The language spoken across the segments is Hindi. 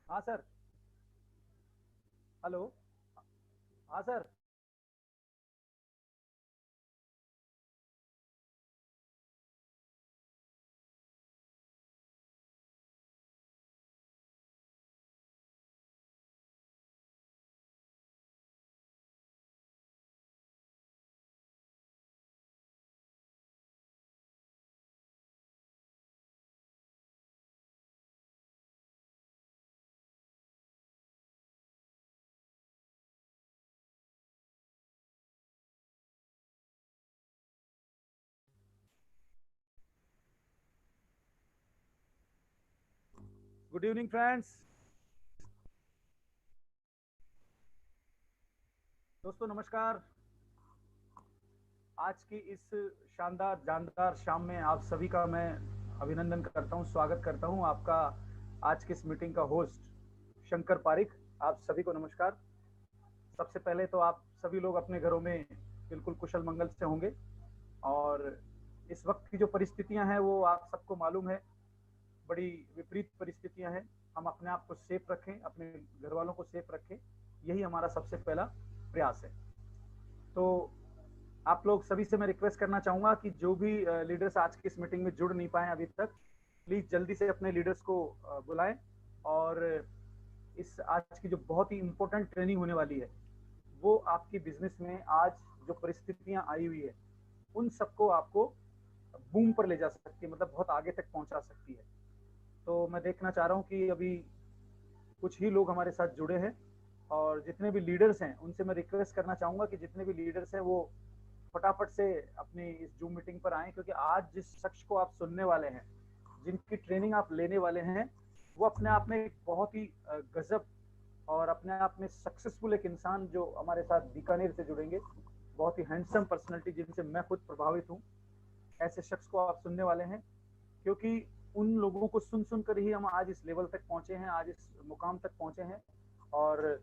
हाँ सर। हेलो। हाँ सर। Good evening friends. दोस्तों नमस्कार। आज की इस शानदार जानदार शाम में आप सभी का मैं अभिनंदन करता हूं, स्वागत करता हूं। आपका आज की इस मीटिंग का होस्ट शंकर पारिक। आप सभी को नमस्कार। सबसे पहले तो आप सभी लोग अपने घरों में बिल्कुल कुशल मंगल से होंगे। और इस वक्त की जो परिस्थितियां हैं वो आप सबको मालूम है, बड़ी विपरीत परिस्थितियां हैं। हम अपने आप को सेफ रखें, अपने घर वालों को सेफ रखें, यही हमारा सबसे पहला प्रयास है। तो आप लोग सभी से मैं रिक्वेस्ट करना चाहूंगा कि जो भी लीडर्स आज की इस मीटिंग में जुड़ नहीं पाए अभी तक, प्लीज जल्दी से अपने लीडर्स को बुलाएं। और इस आज की जो बहुत ही इंपॉर्टेंट ट्रेनिंग होने वाली है, वो आपकी बिजनेस में आज जो परिस्थितियां आई हुई है उन सबको आपको बूम पर ले जा सकती है, मतलब बहुत आगे तक पहुंचा सकती है। तो मैं देखना चाह रहा हूँ कि अभी कुछ ही लोग हमारे साथ जुड़े हैं। और जितने भी लीडर्स हैं उनसे मैं रिक्वेस्ट करना चाहूंगा कि जितने भी लीडर्स हैं वो फटाफट से अपनी इस जूम मीटिंग पर आएं, क्योंकि आज जिस शख्स को आप सुनने वाले हैं, जिनकी ट्रेनिंग आप लेने वाले हैं, वो अपने आप में एक बहुत ही गजब और अपने आप में सक्सेसफुल एक इंसान जो हमारे साथ बीकानेर से जुड़ेंगे, बहुत ही हैंडसम पर्सनैलिटी जिनसे मैं खुद प्रभावित हूँ, ऐसे शख्स को आप सुनने वाले हैं। क्योंकि उन लोगों को सुन सुन कर ही हम आज इस लेवल तक पहुंचे हैं, आज इस मुकाम तक पहुंचे हैं। और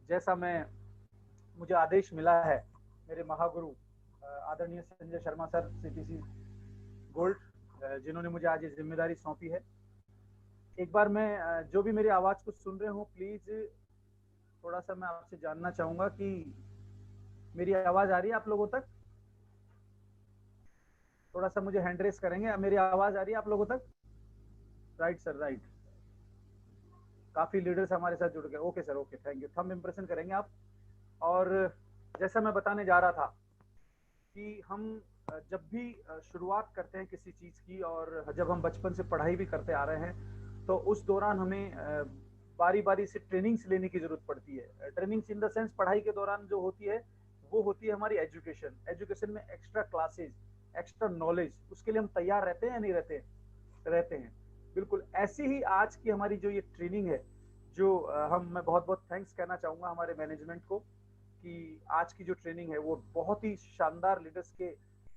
जैसा मैं मुझे आदेश मिला है मेरे महागुरु आदरणीय Sanjay Sharma sir, CTC gold, जिन्होंने मुझे आज ये जिम्मेदारी सौंपी है। एक बार मैं जो भी मेरी आवाज को सुन रहे हो, प्लीज थोड़ा सा मैं आपसे जानना चाहूंगा कि मेरी आवाज आ रही है आप लोगों तक? थोड़ा सा मुझे हैंड रेस करेंगे, मेरी आवाज आ रही है आप लोगों तक? Right sir, right. काफी लीडर्स हमारे साथ जुड़ गए। Okay sir, okay, thank you. Thumb impression करेंगे आप। और जैसा मैं बताने जा रहा था कि हम जब भी शुरुआत करते हैं किसी चीज की, और जब हम बचपन से पढ़ाई भी करते आ रहे हैं, तो उस दौरान हमें बारी बारी से ट्रेनिंग्स लेने की जरूरत पड़ती है। ट्रेनिंग्स इन द सेंस, पढ़ाई के दौरान जो होती है वो होती है हमारी एजुकेशन। एजुकेशन में एक्स्ट्रा क्लासेज, एक्स्ट्रा नॉलेज, उसके लिए हम तैयार रहते हैं या नहीं रहते? रहते हैं। बिल्कुल ऐसी ही आज की हमारी जो ये ट्रेनिंग है, जो मैं बहुत बहुत थैंक्स कहना चाहूंगा हमारे मैनेजमेंट को कि आज की जो ट्रेनिंग है वो बहुत ही शानदार लीडर्स के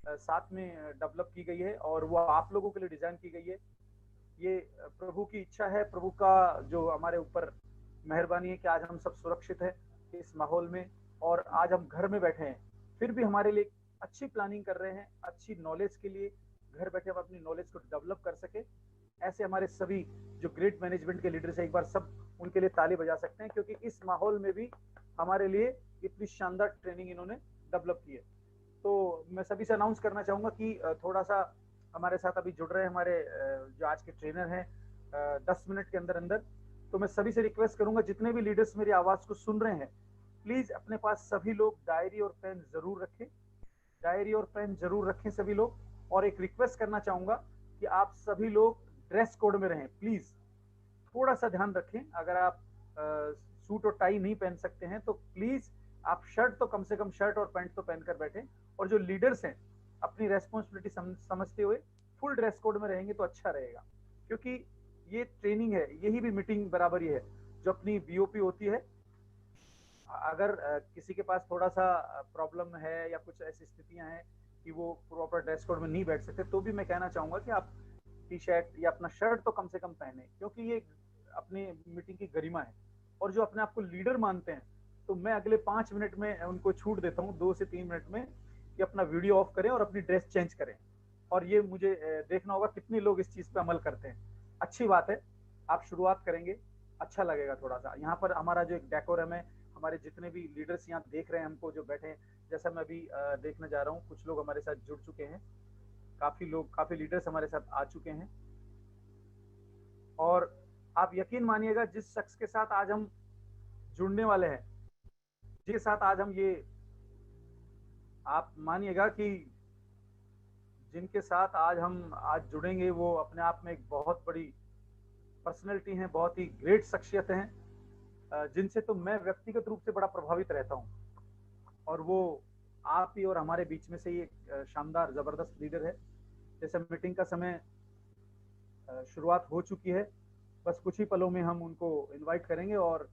साथ में डेवलप की गई है, और वो आप लोगों के लिए डिजाइन की गई है। ये प्रभु की इच्छा है, प्रभु का जो हमारे ऊपर मेहरबानी है कि आज हम सब सुरक्षित हैं इस माहौल में, और आज हम घर में बैठे हैं, फिर भी हमारे लिए अच्छी प्लानिंग कर रहे हैं, अच्छी नॉलेज के लिए घर बैठे हम अपनी नॉलेज को डेवलप कर सके। ऐसे हमारे सभी जो ग्रेट मैनेजमेंट के लीडर्स हैं, एक बार सब उनके लिए ताली बजा सकते हैं, क्योंकि इस माहौल में भी हमारे लिए इतनी शानदार ट्रेनिंग इन्होंने डेवलप की है। तो मैं सभी से अनाउंस करना चाहूंगा कि थोड़ा सा हमारे साथ अभी जुड़ रहे हैं हमारे जो आज के ट्रेनर हैं 10 मिनट के अंदर अंदर। तो मैं सभी से रिक्वेस्ट करूंगा, जितने भी लीडर्स मेरी आवाज को सुन रहे हैं, प्लीज अपने पास सभी लोग डायरी और पेन जरूर रखें। डायरी और पेन जरूर रखें सभी लोग। और एक रिक्वेस्ट करना चाहूंगा कि आप सभी लोग ड्रेस कोड में रहें प्लीज। थोड़ा सा ध्यान रखें, अगर आप सूट और टाई नहीं पहन सकते हैं तो प्लीज आप शर्ट तो कम से कम शर्ट और पैंट तो पहनकर बैठें। और जो लीडर्स हैं, अपनी रेस्पॉन्सिबिलिटी समझते हुए फुल ड्रेस कोड में रहेंगे तो अच्छा रहेगा। क्योंकि ये ट्रेनिंग है, यही भी मीटिंग बराबर ही है जो अपनी बीओपी होती है। अगर किसी के पास थोड़ा सा प्रॉब्लम है या कुछ ऐसी स्थितियां हैं कि वो प्रॉपर ड्रेस कोड में नहीं बैठ सकते, तो भी मैं कहना चाहूंगा कि आप टी शर्ट या अपना शर्ट तो कम से कम पहने, क्योंकि ये अपनी मीटिंग की गरिमा है। और जो अपने आप को लीडर मानते हैं, तो मैं अगले 5 मिनट में उनको छूट देता हूँ, 2 से 3 मिनट में, कि अपना वीडियो ऑफ करें और अपनी ड्रेस चेंज करें। और ये मुझे देखना होगा कितने लोग इस चीज पे अमल करते हैं। अच्छी बात है, आप शुरुआत करेंगे, अच्छा लगेगा थोड़ा सा। यहाँ पर हमारा जो एक डेकोरम है, हमारे जितने भी लीडर्स यहाँ देख रहे हैं हमको जो बैठे हैं, जैसा मैं अभी देखने जा रहा हूँ, कुछ लोग हमारे साथ जुड़ चुके हैं, काफी लीडर्स हमारे साथ आ चुके हैं। और आप यकीन मानिएगा, जिस शख्स के साथ आज हम जुड़ने वाले हैं, जिसके साथ आज हम ये, आप मानिएगा कि जिनके साथ हम आज जुड़ेंगे वो अपने आप में एक बहुत बड़ी पर्सनैलिटी हैं, बहुत ही ग्रेट शख्सियत हैं, जिनसे तो मैं व्यक्तिगत रूप से बड़ा प्रभावित रहता हूँ। और वो आप ही और हमारे बीच में से ही एक शानदार जबरदस्त लीडर है। जैसे मीटिंग का समय शुरुआत हो चुकी है, बस कुछ ही पलों में हम उनको इनवाइट करेंगे। और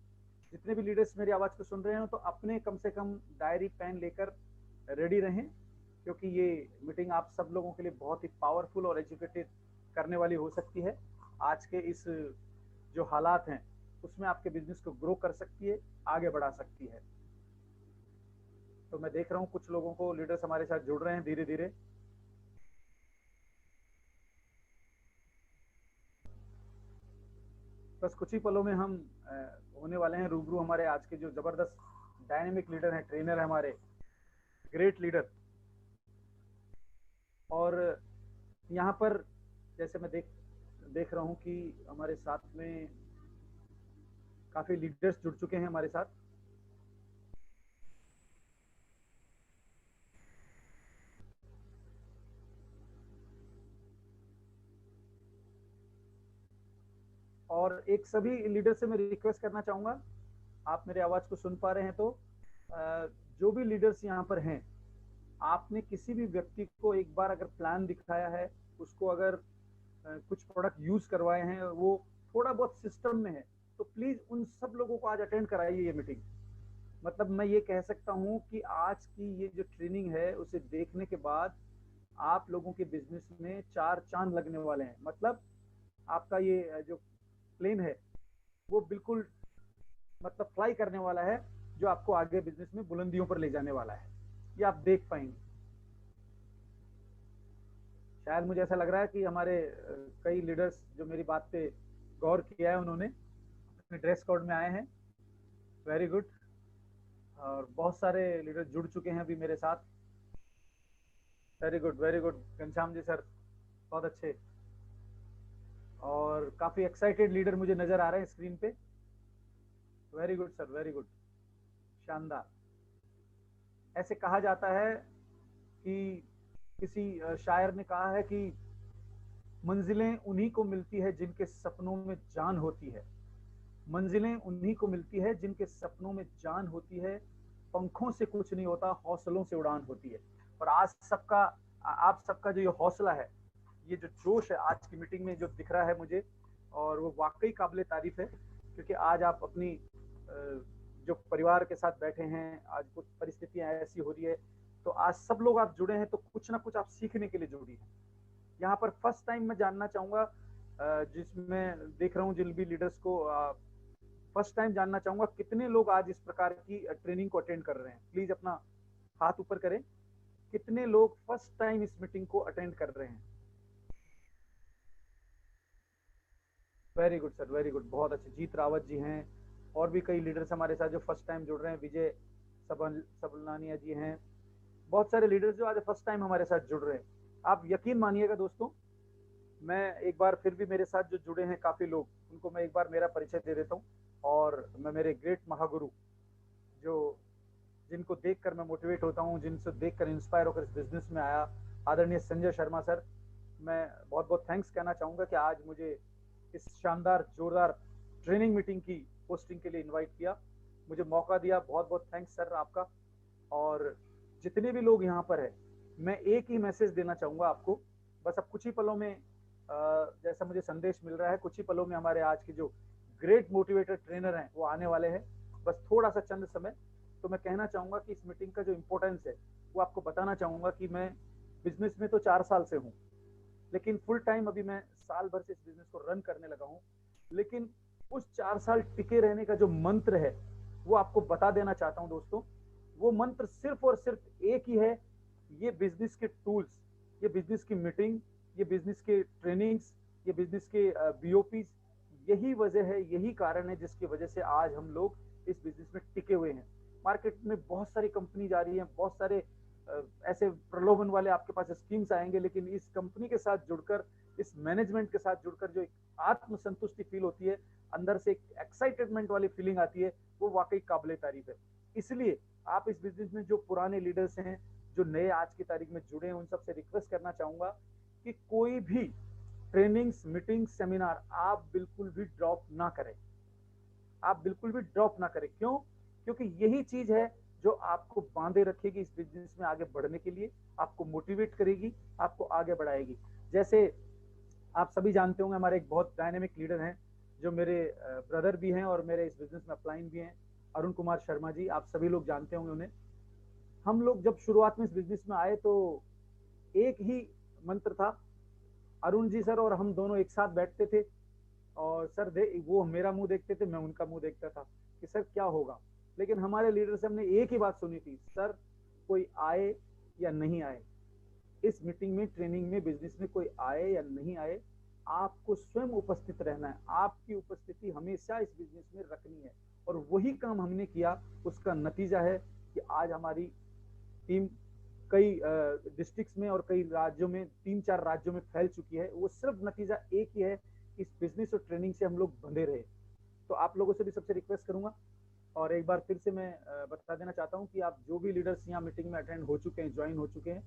जितने भी लीडर्स मेरी आवाज़ को सुन रहे हैं तो अपने कम से कम डायरी पेन लेकर रेडी रहें, क्योंकि ये मीटिंग आप सब लोगों के लिए बहुत ही पावरफुल और एजुकेटेड करने वाली हो सकती है। आज के इस जो हालात हैं उसमें आपके बिजनेस को ग्रो कर सकती है, आगे बढ़ा सकती है। तो मैं देख रहा हूँ कुछ लोगों को लीडर्स हमारे साथ जुड़ रहे हैं धीरे धीरे। बस कुछ ही पलों में हम होने वाले हैं रूबरू हमारे आज के जो जबरदस्त डायनेमिक लीडर हैं, ट्रेनर हैं, हमारे ग्रेट लीडर। और यहाँ पर जैसे मैं देख रहा हूँ कि हमारे साथ में काफी लीडर्स जुड़ चुके हैं हमारे साथ। और एक सभी लीडर से मैं रिक्वेस्ट करना चाहूंगा, आप मेरे आवाज को सुन पा रहे हैं तो जो भी लीडर्स यहाँ पर हैं, आपने किसी भी व्यक्ति को एक बार अगर प्लान दिखाया है, उसको अगर कुछ प्रोडक्ट यूज करवाए हैं, वो थोड़ा बहुत सिस्टम में है, तो प्लीज उन सब लोगों को आज अटेंड कराइए ये मीटिंग। मतलब मैं ये कह सकता हूँ कि आज की ये जो ट्रेनिंग है उसे देखने के बाद आप लोगों के बिजनेस में चार चांद लगने वाले हैं। मतलब आपका ये जो प्लेन है वो बिल्कुल मतलब फ्लाई करने वाला है, जो आपको आगे बिजनेस में बुलंदियों पर ले जाने वाला है, ये आप देख पाएंगे। शायद मुझे ऐसा लग रहा है कि हमारे कई लीडर्स जो मेरी बात पे गौर किया है, उन्होंने अपने ड्रेस कोड में आए हैं। Very good. और बहुत सारे लीडर जुड़ चुके हैं अभी मेरे साथ। Very good, very good Ghanshyam ji sir, बहुत अच्छे। और काफी एक्साइटेड लीडर मुझे नजर आ रहे हैं स्क्रीन पे। Very good sir, very good, शानदार। ऐसे कहा जाता है कि किसी शायर ने कहा है कि मंजिलें उन्हीं को मिलती है जिनके सपनों में जान होती है। मंजिलें उन्हीं को मिलती है जिनके सपनों में जान होती है। पंखों से कुछ नहीं होता, हौसलों से उड़ान होती है। और आज सबका, आप सबका जो ये हौसला है, ये जो जोश है आज की मीटिंग में जो दिख रहा है मुझे, और वो वाकई काबिले तारीफ है। क्योंकि आज आप अपनी जो परिवार के साथ बैठे हैं, आज कुछ परिस्थितियां ऐसी हो रही है, तो आज सब लोग आप जुड़े हैं तो कुछ ना कुछ आप सीखने के लिए जुड़ी हैं। यहाँ पर फर्स्ट टाइम मैं जानना चाहूंगा, जिसमें देख रहा हूँ जिन भी लीडर्स को, फर्स्ट टाइम जानना चाहूंगा कितने लोग आज इस प्रकार की ट्रेनिंग को अटेंड कर रहे हैं। प्लीज अपना हाथ ऊपर करें, कितने लोग फर्स्ट टाइम इस मीटिंग को अटेंड कर रहे हैं। Very good sir, very good, बहुत अच्छे। जीत रावत जी हैं, और भी कई लीडर्स हमारे साथ जो फर्स्ट टाइम जुड़ रहे हैं। विजय सबलानिया जी हैं। बहुत सारे लीडर्स जो आज फर्स्ट टाइम हमारे साथ जुड़ रहे हैं। आप यकीन मानिएगा दोस्तों, मैं एक बार फिर भी मेरे साथ जो जुड़े हैं काफी लोग, उनको मैं एक बार मेरा परिचय दे देता हूँ। और मैं मेरे ग्रेट महागुरु, जो जिनको देखकर मैं मोटिवेट होता हूँ, जिनसे देखकर इंस्पायर होकर इस बिजनेस में आया, आदरणीय संजय शर्मा सर, मैं बहुत बहुत थैंक्स कहना चाहूंगा कि आज मुझे इस शानदार जोरदार ट्रेनिंग मीटिंग की पोस्टिंग के लिए इनवाइट किया, मुझे मौका दिया। बहुत बहुत थैंक्स सर आपका। और जितने भी लोग यहाँ पर है, मैं एक ही मैसेज देना चाहूंगा आपको। बस अब कुछ ही पलों में जैसा मुझे संदेश मिल रहा है, कुछ ही पलों में हमारे आज के जो ग्रेट मोटिवेटर ट्रेनर हैं वो आने वाले हैं। बस थोड़ा सा चंद समय, तो मैं कहना चाहूंगा कि इस मीटिंग का जो इम्पोर्टेंस है वो आपको बताना चाहूंगा कि मैं बिजनेस में तो 4 साल से हूँ, लेकिन फुल टाइम अभी मैं साल भर से इस बिजनेस को रन करने लगा हूँ। लेकिन उस 4 साल टिके रहने का जो मंत्र है वो आपको बता देना चाहता हूँ दोस्तों। वो मंत्र सिर्फ और सिर्फ एक ही है, ये बिजनेस के टूल्स, ये बिजनेस की मीटिंग, ये बिजनेस के ट्रेनिंग्स, ये बिजनेस के बीओपी, यही वजह है, यही कारण है जिसकी वजह से आज हम लोग इस बिजनेस में टिके हुए हैं। मार्केट में बहुत सारी कंपनी जा रही है, बहुत सारे ऐसे प्रलोभन वाले आपके पास स्कीम्स आएंगे, लेकिन इस कंपनी के साथ जुड़कर, इस मैनेजमेंट के साथ जुड़कर जो एक आत्मसंतुष्टि फील होती है, अंदर से एक एक्साइटमेंट वाली फीलिंग आती है, वो वाकई काबिले तारीफ है। इसलिए आप इस बिजनेस में जो पुराने लीडर्स हैं, जो नए आज की तारीख में जुड़े हैं, उन सबसे रिक्वेस्ट करना चाहूंगा कि कोई भी ट्रेनिंग्स, मीटिंग्स, सेमिनार आप बिल्कुल भी ड्रॉप ना करें। आप बिल्कुल भी ड्रॉप ना करें। क्यों? क्योंकि यही चीज है जो आपको बांधे रखेगी इस बिजनेस में आगे बढ़ने के लिए, आपको मोटिवेट करेगी, आपको आगे बढ़ाएगी। जैसे आप सभी जानते होंगे, हमारे एक बहुत डायनेमिक लीडर हैं, जो मेरे ब्रदर भी हैं और मेरे इस बिजनेस में अपलाइन भी हैं, अरुण कुमार शर्मा जी। आप सभी लोग जानते होंगे उन्हें। हम लोग जब शुरुआत में इस बिजनेस में आए तो एक ही मंत्र था, अरुण जी सर और हम दोनों एक साथ बैठते थे और सर वो मेरा मुंह देखते थे, मैं उनका मुंह देखता था कि सर क्या होगा। लेकिन हमारे लीडर से हमने एक ही बात सुनी थी, सर कोई आए या नहीं आए, इस मीटिंग में, ट्रेनिंग में, बिजनेस में कोई आए या नहीं आए, आपको स्वयं उपस्थित रहना है। आपकी उपस्थिति हमेशा इस बिजनेस में रखनी है। और वही काम हमने किया। उसका नतीजा है कि आज हमारी टीम कई डिस्ट्रिक्ट्स में और कई राज्यों में, 3-4 राज्यों में फैल चुकी है। वो सिर्फ नतीजा एक ही है, इस बिजनेस और ट्रेनिंग से हम लोग बंधे रहे। तो आप लोगों से भी सबसे रिक्वेस्ट करूंगा, और एक बार फिर से मैं बता देना चाहता हूं कि आप जो भी लीडर्स यहाँ मीटिंग में अटेंड हो चुके हैं, ज्वाइन हो चुके हैं,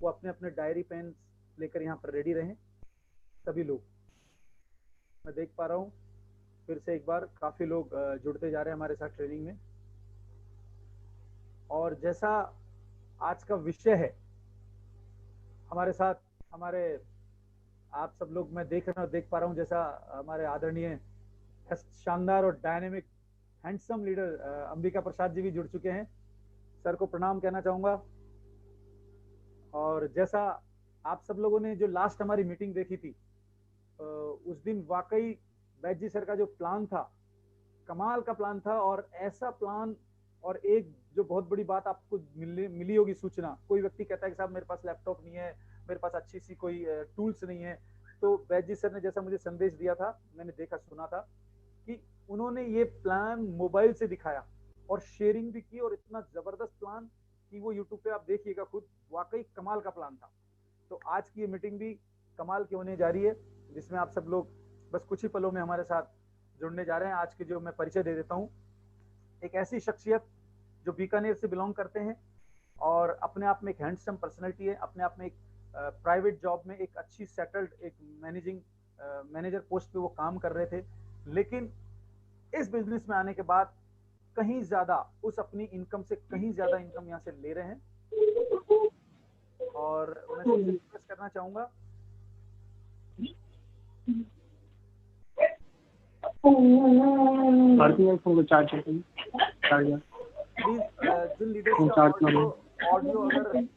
वो अपने अपने डायरी पेन लेकर यहाँ पर रेडी रहें। सभी लोग, मैं देख पा रहा हूँ फिर से एक बार काफी लोग जुड़ते जा रहे हैं हमारे साथ ट्रेनिंग में। और जैसा आज का विषय है, हमारे साथ हमारे आप सब लोग, मैं देख पा रहा हूँ, जैसा हमारे आदरणीय शानदार और dynamic handsome leader Ambika Prasad ji भी जुड़ चुके हैं। सर को प्रणाम कहना चाहूंगा। और जैसा आप सब लोगों ने जो लास्ट हमारी मीटिंग देखी थी, उस दिन वाकई वैद्य जी सर का जो प्लान था, कमाल का प्लान था। और ऐसा प्लान, और एक जो बहुत बड़ी बात आपको मिली होगी सूचना, कोई व्यक्ति कहता है कि साहब मेरे पास लैपटॉप नहीं है, मेरे पास अच्छी सी कोई टूल्स नहीं है। तो वैद्य जी सर ने जैसा मुझे संदेश दिया था, मैंने देखा सुना था कि उन्होंने ये प्लान मोबाइल से दिखाया और शेयरिंग भी की, और इतना जबरदस्त प्लान कि वो यूट्यूब पे आप देखिएगा खुद, वाकई कमाल का प्लान था। तो आज की ये मीटिंग भी कमाल की होने जा रही है, जिसमें आप सब लोग बस कुछ ही पलों में हमारे साथ जुड़ने जा रहे हैं। आज के जो मैं परिचय दे देता हूँ, एक ऐसी शख्सियत जो बीकानेर से बिलोंग करते हैं और अपने आप में एक हैंडसम पर्सनैलिटी है, अपने आप में एक प्राइवेट जॉब में एक अच्छी सेटल्ड एक मैनेजर पोस्ट पे वो काम कर रहे थे, लेकिन इस बिजनेस में आने के बाद कहीं ज्यादा, उस अपनी इनकम से कहीं ज्यादा इनकम यहाँ से ले रहे हैं। और मैं सबसे रिक्वेस्ट करना चाहूंगा, प्लीज जिन लीडर्स का ऑडियो अगर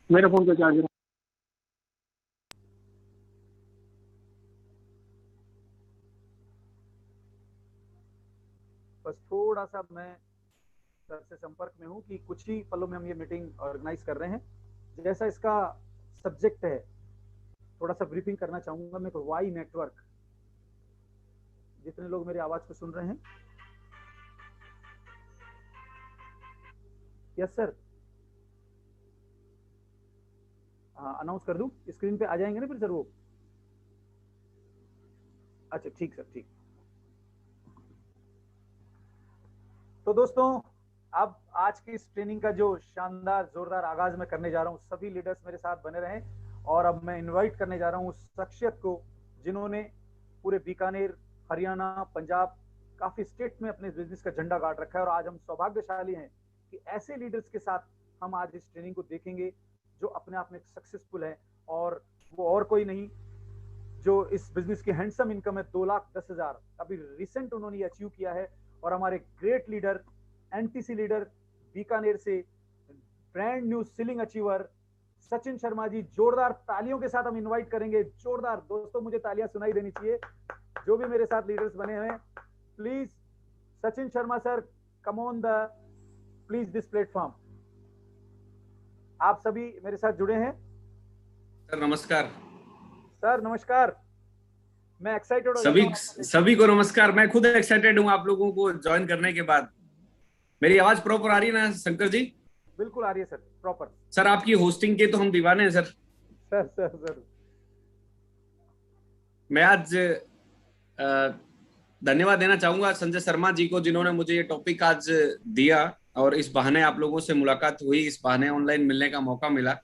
मेरे फोन का चार्जर, बस थोड़ा सा मैं सर से संपर्क में हूँ कि कुछ ही पलों में हम ये मीटिंग ऑर्गेनाइज कर रहे हैं। जैसा इसका सब्जेक्ट है, थोड़ा सा ब्रीफिंग करना चाहूंगा मैं। वाई नेटवर्क, जितने लोग मेरी आवाज को सुन रहे हैं, यस सर, हाँ अनाउंस कर दूं, स्क्रीन पे आ जाएंगे ना फिर सर वो? अच्छा ठीक सर, ठीक। तो दोस्तों, अब आज की इस ट्रेनिंग का जो शानदार जोरदार आगाज मैं करने जा रहा हूँ, सभी लीडर्स मेरे साथ बने रहें। और अब मैं इनवाइट करने जा रहा हूँ उस शख्सियत को जिन्होंने पूरे बीकानेर, हरियाणा, पंजाब, काफी स्टेट में अपने बिजनेस का झंडा गाड़ रखा है। और आज हम सौभाग्यशाली हैं कि ऐसे लीडर्स के साथ हम आज इस ट्रेनिंग को देखेंगे जो अपने आप में सक्सेसफुल है। और वो और कोई नहीं, जो इस बिजनेस की हैंडसम इनकम है 2,10,000, अभी रिसेंट उन्होंने अचीव किया है। और हमारे great leader, NTC leader Bikaner से, brand new ceiling achiever Sachin Sharma ji, जोरदार तालियों के साथ हम इनवाइट करेंगे। जोरदार दोस्तों, मुझे तालियां सुनाई देनी चाहिए जो भी मेरे साथ लीडर्स बने हुए हैं। Please Sachin Sharma sir, come on the please this platform. आप सभी मेरे साथ जुड़े हैं? सर नमस्कार। सर नमस्कार। मैं एक्साइटेड हो जाता सभी हूँ। सभी को नमस्कार। मैं खुद एक्साइटेड हूँ आप लोगों को ज्वाइन करने के बाद। मेरी आवाज प्रॉपर आ रही है ना शंकर जी? बिल्कुल आ रही है सर, प्रॉपर। सर आपकी होस्टिंग के तो हम दीवाने हैं सर। सर सर सर मैं आज धन्यवाद देना चाहूंगा संजय शर्मा जी को, जिन्होंने मुझे ये टॉपिक आज दिया और इस बहाने आप लोगों से मुलाकात हुई, इस बहाने ऑनलाइन मिलने का मौका मिला।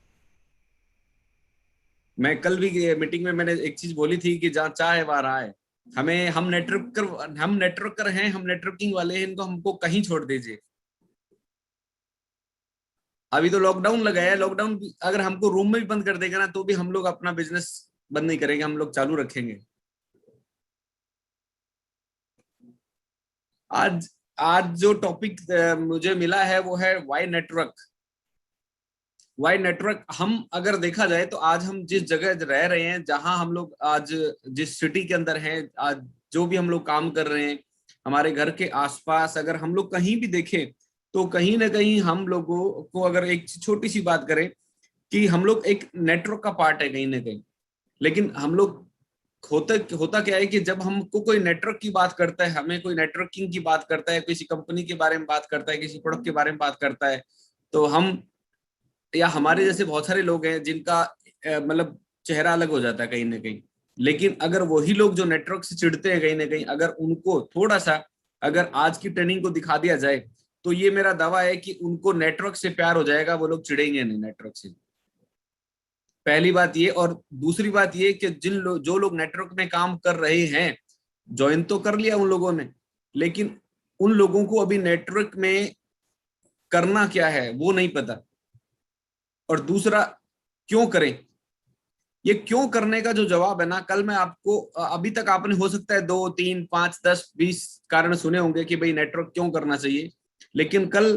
मैं कल भी मीटिंग में मैंने एक चीज बोली थी कि जहाँ चाह है वहां राह है। हम नेटवर्कर हैं, हम नेटवर्किंग वाले हैं, इनको हमको कहीं छोड़ दीजिए। अभी तो लॉकडाउन लगा है, लॉकडाउन अगर हमको रूम में भी बंद कर देगा ना तो भी हम लोग अपना बिजनेस बंद नहीं करेंगे, हम लोग चालू रखेंगे। आज आज जो टॉपिक मुझे मिला है वो है वाई नेटवर्क। वाई नेटवर्क, हम अगर देखा जाए तो आज हम जिस जगह रह रहे हैं, जहां हम लोग आज जिस सिटी के अंदर हैं, आज जो भी हम लोग काम कर रहे हैं, हमारे घर के आसपास अगर हम लोग कहीं भी देखें तो कहीं ना कहीं हम लोगों को, अगर एक छोटी सी बात करें कि हम लोग एक नेटवर्क का पार्ट है कहीं ना कहीं। लेकिन हम लोग होता क्या है कि जब हमको कोई नेटवर्क की बात करता है, हमें कोई नेटवर्किंग की बात करता है, किसी कंपनी के बारे में बात करता है, किसी प्रोडक्ट के बारे में बात करता है, तो हम या हमारे जैसे बहुत सारे लोग हैं जिनका मतलब चेहरा अलग हो जाता है कहीं ना कहीं। लेकिन अगर वही लोग जो नेटवर्क से चिढ़ते हैं कहीं ना कहीं, अगर उनको थोड़ा सा अगर आज की ट्रेनिंग को दिखा दिया जाए तो ये मेरा दावा है कि उनको नेटवर्क से प्यार हो जाएगा, वो लोग चिढ़ेंगे नहीं नेटवर्क से। पहली बात ये। और दूसरी बात ये कि जो लोग नेटवर्क में काम कर रहे हैं, ज्वाइन तो कर लिया उन लोगों ने, लेकिन उन लोगों को अभी नेटवर्क में करना क्या है वो नहीं पता। और दूसरा, क्यों करें, ये क्यों करने का जो जवाब है ना, कल मैं आपको, अभी तक आपने हो सकता है 2, 3, 5, 10, 20 कारण सुने होंगे कि भाई नेटवर्क क्यों करना चाहिए, लेकिन कल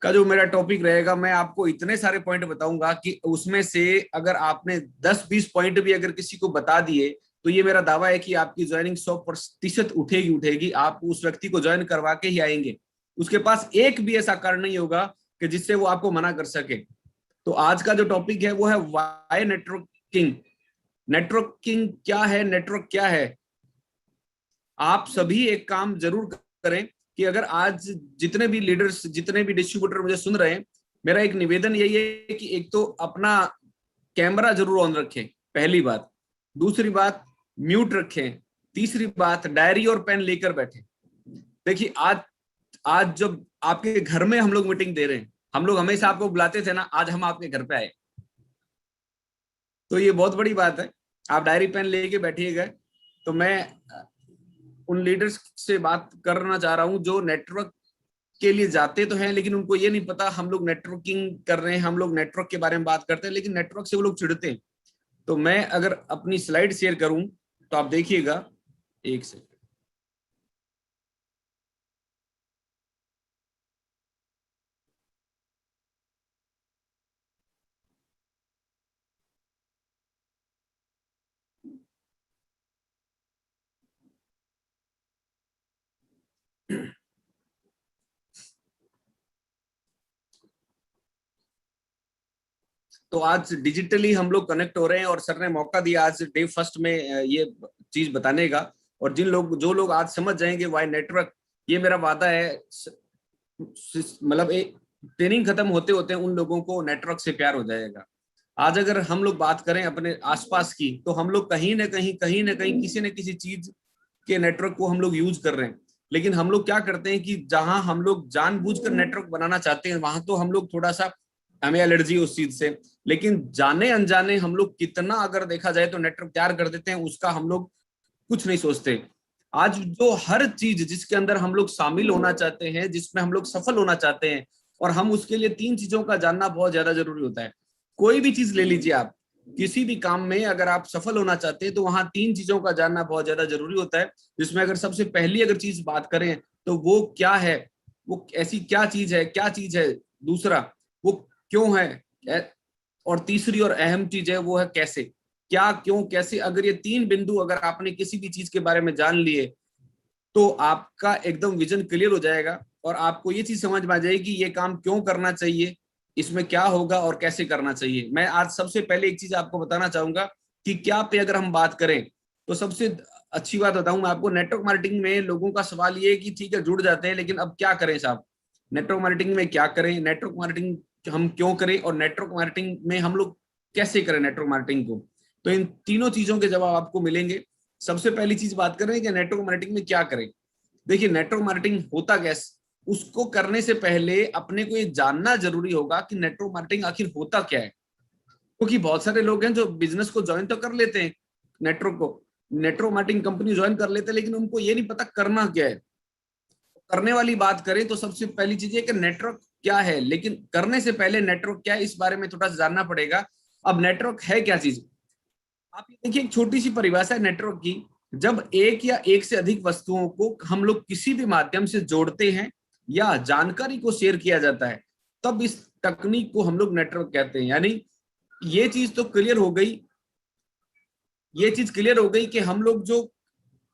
का जो मेरा टॉपिक रहेगा, मैं आपको इतने सारे पॉइंट बताऊंगा कि उसमें से अगर आपने 10-20 पॉइंट भी अगर किसी को बता दिए तो ये मेरा दावा है कि आपकी ज्वाइनिंग 100% उठेगी। आप उस व्यक्ति को ज्वाइन करवा के ही आएंगे। उसके पास एक भी ऐसा कारण नहीं होगा कि जिससे वो आपको मना कर सके। तो आज का जो टॉपिक है वो है वाई नेटवर्किंग। नेटवर्किंग क्या है, नेटवर्क क्या है? आप सभी एक काम जरूर करें कि अगर आज जितने भी लीडर्स, जितने भी डिस्ट्रीब्यूटर मुझे सुन रहे हैं, मेरा एक निवेदन यही है कि एक तो अपना कैमरा जरूर ऑन रखें, पहली बात। दूसरी बात, म्यूट रखें। तीसरी बात, डायरी और पेन लेकर बैठे। देखिए आज जब आपके घर में हम लोग मीटिंग दे रहे हैं, हम लोग हमेशा आपको बुलाते थे ना, आज हम आपके घर पे आए, तो ये बहुत बड़ी बात है। आप डायरी पेन लेके बैठिएगा। तो मैं उन लीडर्स से बात करना चाह रहा हूं जो नेटवर्क के लिए जाते तो हैं, लेकिन उनको ये नहीं पता हम लोग नेटवर्किंग कर रहे हैं, हम लोग नेटवर्क के बारे में बात करते हैं, लेकिन नेटवर्क से वो लोग चिढ़ते हैं। तो मैं अगर अपनी स्लाइड शेयर करूं तो आप देखिएगा, एक सेकंड। तो आज डिजिटली हम लोग कनेक्ट हो रहे हैं और सर ने मौका दिया आज डे फर्स्ट में ये चीज बताने का। और जो लोग आज समझ जाएंगे वाई नेटवर्क, ये मेरा वादा है, मतलब एक ट्रेनिंग खत्म होते होते उन लोगों को नेटवर्क से प्यार हो जाएगा। आज अगर हम लोग बात करें अपने आसपास की, तो हम लोग कहीं ना कहीं किसी न किसी चीज के नेटवर्क को हम लोग यूज कर रहे हैं। लेकिन हम लोग क्या करते हैं कि जहां हम लोग जानबूझकर नेटवर्क बनाना चाहते हैं, वहां तो हम लोग थोड़ा सा, हमें एलर्जी उस चीज से, लेकिन जाने अनजाने हम लोग कितना अगर देखा जाए तो नेटवर्क तैयार कर देते हैं, उसका हम लोग कुछ नहीं सोचते। आज जो हर चीज जिसके अंदर हम लोग शामिल होना चाहते हैं, जिसमें हम लोग सफल होना चाहते हैं, और हम उसके लिए 3 चीजों का जानना बहुत ज्यादा जरूरी होता है। कोई भी चीज ले लीजिए आप, किसी भी काम में अगर आप सफल होना चाहते हैं तो वहां 3 चीजों का जानना बहुत ज्यादा जरूरी होता है। जिसमें अगर सबसे पहली अगर चीज बात करें तो वो क्या है, वो ऐसी क्या चीज है, दूसरा वो क्यों है, और तीसरी और अहम चीज है वो है कैसे। क्या, क्यों, कैसे, अगर ये 3 बिंदु अगर आपने किसी भी चीज के बारे में जान लिए तो आपका एकदम विजन क्लियर हो जाएगा और आपको ये चीज समझ में आ जाएगी कि ये काम क्यों करना चाहिए, इसमें क्या होगा और कैसे करना चाहिए। मैं आज सबसे पहले एक चीज आपको बताना चाहूंगा कि क्या पे अगर हम बात करें तो सबसे अच्छी बात बताऊं मैं आपको, नेटवर्क मार्केटिंग में लोगों का सवाल ये है कि ठीक है जुड़ जाते हैं, लेकिन अब क्या करें साहब, नेटवर्क मार्केटिंग में क्या करें, नेटवर्क मार्केटिंग हम क्यों करें, और नेटवर्क मार्केटिंग में हम लोग कैसे करें नेटवर्क मार्केटिंग को। तो इन तीनों चीजों के जवाब आपको मिलेंगे। सबसे पहली चीज बात करें कि नेटवर्क मार्केटिंग में क्या करें। देखिए नेटवर्क मार्केटिंग होता कैसे, उसको करने से पहले अपने को ये जानना जरूरी होगा कि नेटवर्क मार्केटिंग आखिर होता क्या है। क्योंकि बहुत सारे लोग हैं जो बिजनेस को ज्वाइन तो कर लेते हैं, नेटवर्क मार्केटिंग कंपनी ज्वाइन कर लेते हैं, लेकिन उनको ये नहीं पता करना क्या है। करने वाली बात करें तो सबसे पहली चीज है कि नेटवर्क क्या है, लेकिन करने से पहले नेटवर्क क्या है इस बारे में थोड़ा सा जानना पड़ेगा। अब नेटवर्क है क्या चीज, आप ये देखिए एक छोटी सी परिभाषा है नेटवर्क की। जब एक या एक से अधिक वस्तुओं को हम लोग किसी भी माध्यम से जोड़ते हैं या जानकारी को शेयर किया जाता है, तब इस तकनीक को हम लोग नेटवर्क कहते हैं। यानी ये चीज तो क्लियर हो गई, ये चीज क्लियर हो गई कि हम लोग जो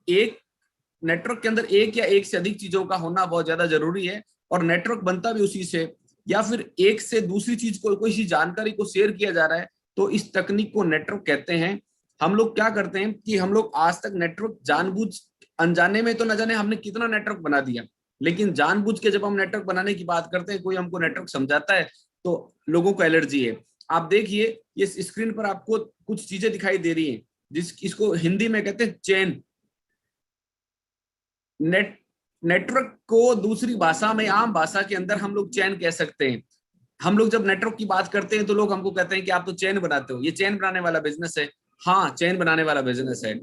एक नेटवर्क के अंदर एक या एक से अधिक चीजों का होना बहुत ज्यादा जरूरी है, और नेटवर्क बनता भी उसी से, या फिर एक से दूसरी चीज को कोई सी जानकारी को शेयर किया जा रहा है, तो इस तकनीक को नेटवर्क कहते हैं। हम लोग क्या करते हैं कि हम लोग आज तक नेटवर्क जानबूझ, अनजाने में तो न जाने हमने कितना नेटवर्क बना दिया, लेकिन जानबूझ के जब हम नेटवर्क बनाने की बात करते हैं, कोई हमको नेटवर्क समझाता है तो लोगों को एलर्जी है। आप देखिए ये स्क्रीन पर आपको कुछ चीजें दिखाई दे रही हैं, इसको हिंदी में कहते हैं चेन। नेटवर्क को दूसरी भाषा में, आम भाषा के अंदर हम लोग चैन कह सकते हैं। हम लोग जब नेटवर्क की बात करते हैं तो लोग हमको कहते हैं कि आप तो चैन बनाते हो, ये चैन बनाने वाला बिजनेस है। हाँ, चैन बनाने वाला बिजनेस है।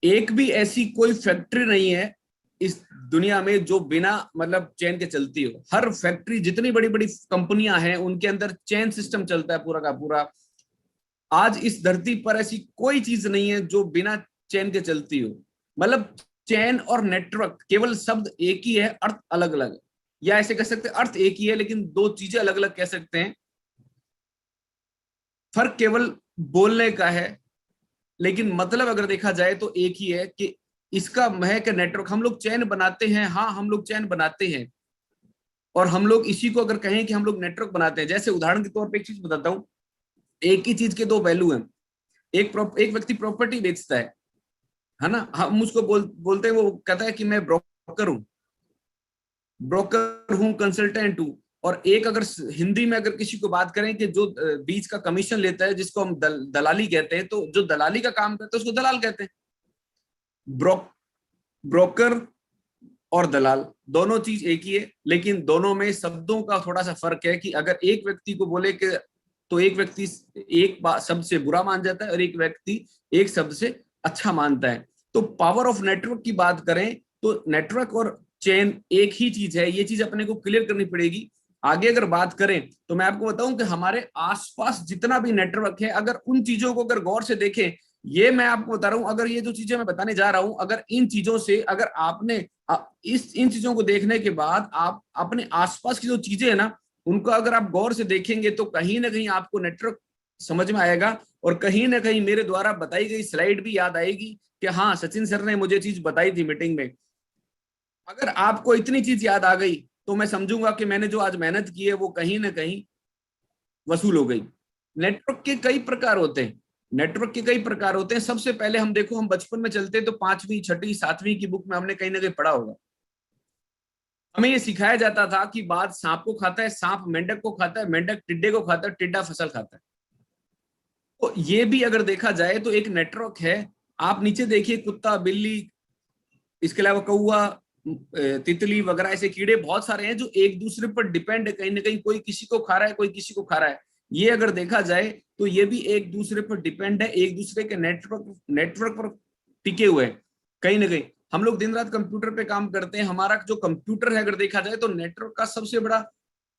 एक भी ऐसी कोई फैक्ट्री नहीं है इस दुनिया में जो बिना मतलब चैन के चलती हो। हर फैक्ट्री, जितनी बड़ी बड़ी कंपनियां हैं, उनके अंदर चैन सिस्टम चलता है पूरा का पूरा। आज इस धरती पर ऐसी कोई चीज नहीं है जो बिना चैन के चलती हो। मतलब चैन और नेटवर्क केवल शब्द एक ही है, अर्थ अलग अलग, या ऐसे कह सकते हैं अर्थ एक ही है लेकिन दो चीजें अलग अलग कह सकते हैं। फर्क केवल बोलने का है, लेकिन मतलब अगर देखा जाए तो एक ही है कि इसका महक नेटवर्क। हम लोग चैन बनाते हैं, हाँ हम लोग चैन बनाते हैं, और हम लोग इसी को अगर कहें कि हम लोग नेटवर्क बनाते हैं। जैसे उदाहरण के तौर पे एक चीज बताता हूं, एक ही चीज के दो पहलू हैं। एक व्यक्ति प्रॉपर्टी बेचता है ना, हम उसको बोलते हैं, वो कहता है कि मैं ब्रोकर हूं, कंसल्टेंट हूं। और एक अगर हिंदी में अगर किसी को बात करें कि जो बीच का कमीशन लेता है, जिसको हम दलाली कहते हैं, तो जो दलाली का काम करता है उसको दलाल कहते हैं। ब्रोकर और दलाल दोनों चीज एक ही है, लेकिन दोनों में शब्दों का थोड़ा सा फर्क है। कि अगर एक व्यक्ति को बोले कि, तो एक व्यक्ति एक शब्द से बुरा मान जाता है और एक व्यक्ति एक शब्द से अच्छा मानता है। तो पावर ऑफ नेटवर्क की बात करें तो नेटवर्क और चेन एक ही चीज है, ये चीज अपने को क्लियर करनी पड़ेगी। आगे अगर बात करें तो मैं आपको बताऊं कि हमारे आसपास जितना भी नेटवर्क है, अगर उन चीजों को अगर गौर से देखें, ये मैं आपको बता रहा हूं, अगर ये जो चीजें मैं बताने जा रहा हूं, अगर इन चीजों से, अगर आपने इन चीजों को देखने के बाद आप अपने आसपास की जो चीजें है ना, उनको अगर आप गौर से देखेंगे तो कहीं ना कहीं आपको नेटवर्क समझ में आएगा, और कहीं ना कहीं मेरे द्वारा बताई गई स्लाइड भी याद आएगी कि हाँ सचिन सर ने मुझे चीज बताई थी मीटिंग में। अगर आपको इतनी चीज याद आ गई तो मैं समझूंगा कि मैंने जो आज मेहनत की है वो कहीं ना कहीं वसूल हो गई। नेटवर्क के कई प्रकार होते हैं, सबसे पहले हम देखो, हम बचपन में चलते तो 5वीं 6वीं 7वीं की बुक में हमने कहीं ना कहीं पढ़ा होगा। हमें ये सिखाया जाता था कि बाघ सांप को खाता है, सांप मेंढक को खाता है, मेंढक टिड्डे को खाता है, टिड्डा फसल खाता है। तो ये भी अगर देखा जाए तो एक नेटवर्क है। आप नीचे देखिए, कुत्ता, बिल्ली, इसके अलावा कौवा, तितली वगैरह ऐसे कीड़े बहुत सारे हैं जो एक दूसरे पर डिपेंड है। कहीं ना कहीं कोई किसी को खा रहा है, कोई किसी को खा रहा है। ये अगर देखा जाए तो ये भी एक दूसरे पर डिपेंड है, एक दूसरे के नेटवर्क पर टिके हुए हैं। कहीं ना कहीं हम लोग दिन रात कंप्यूटर पे काम करते हैं, हमारा जो कंप्यूटर है अगर देखा जाए तो नेटवर्क का सबसे बड़ा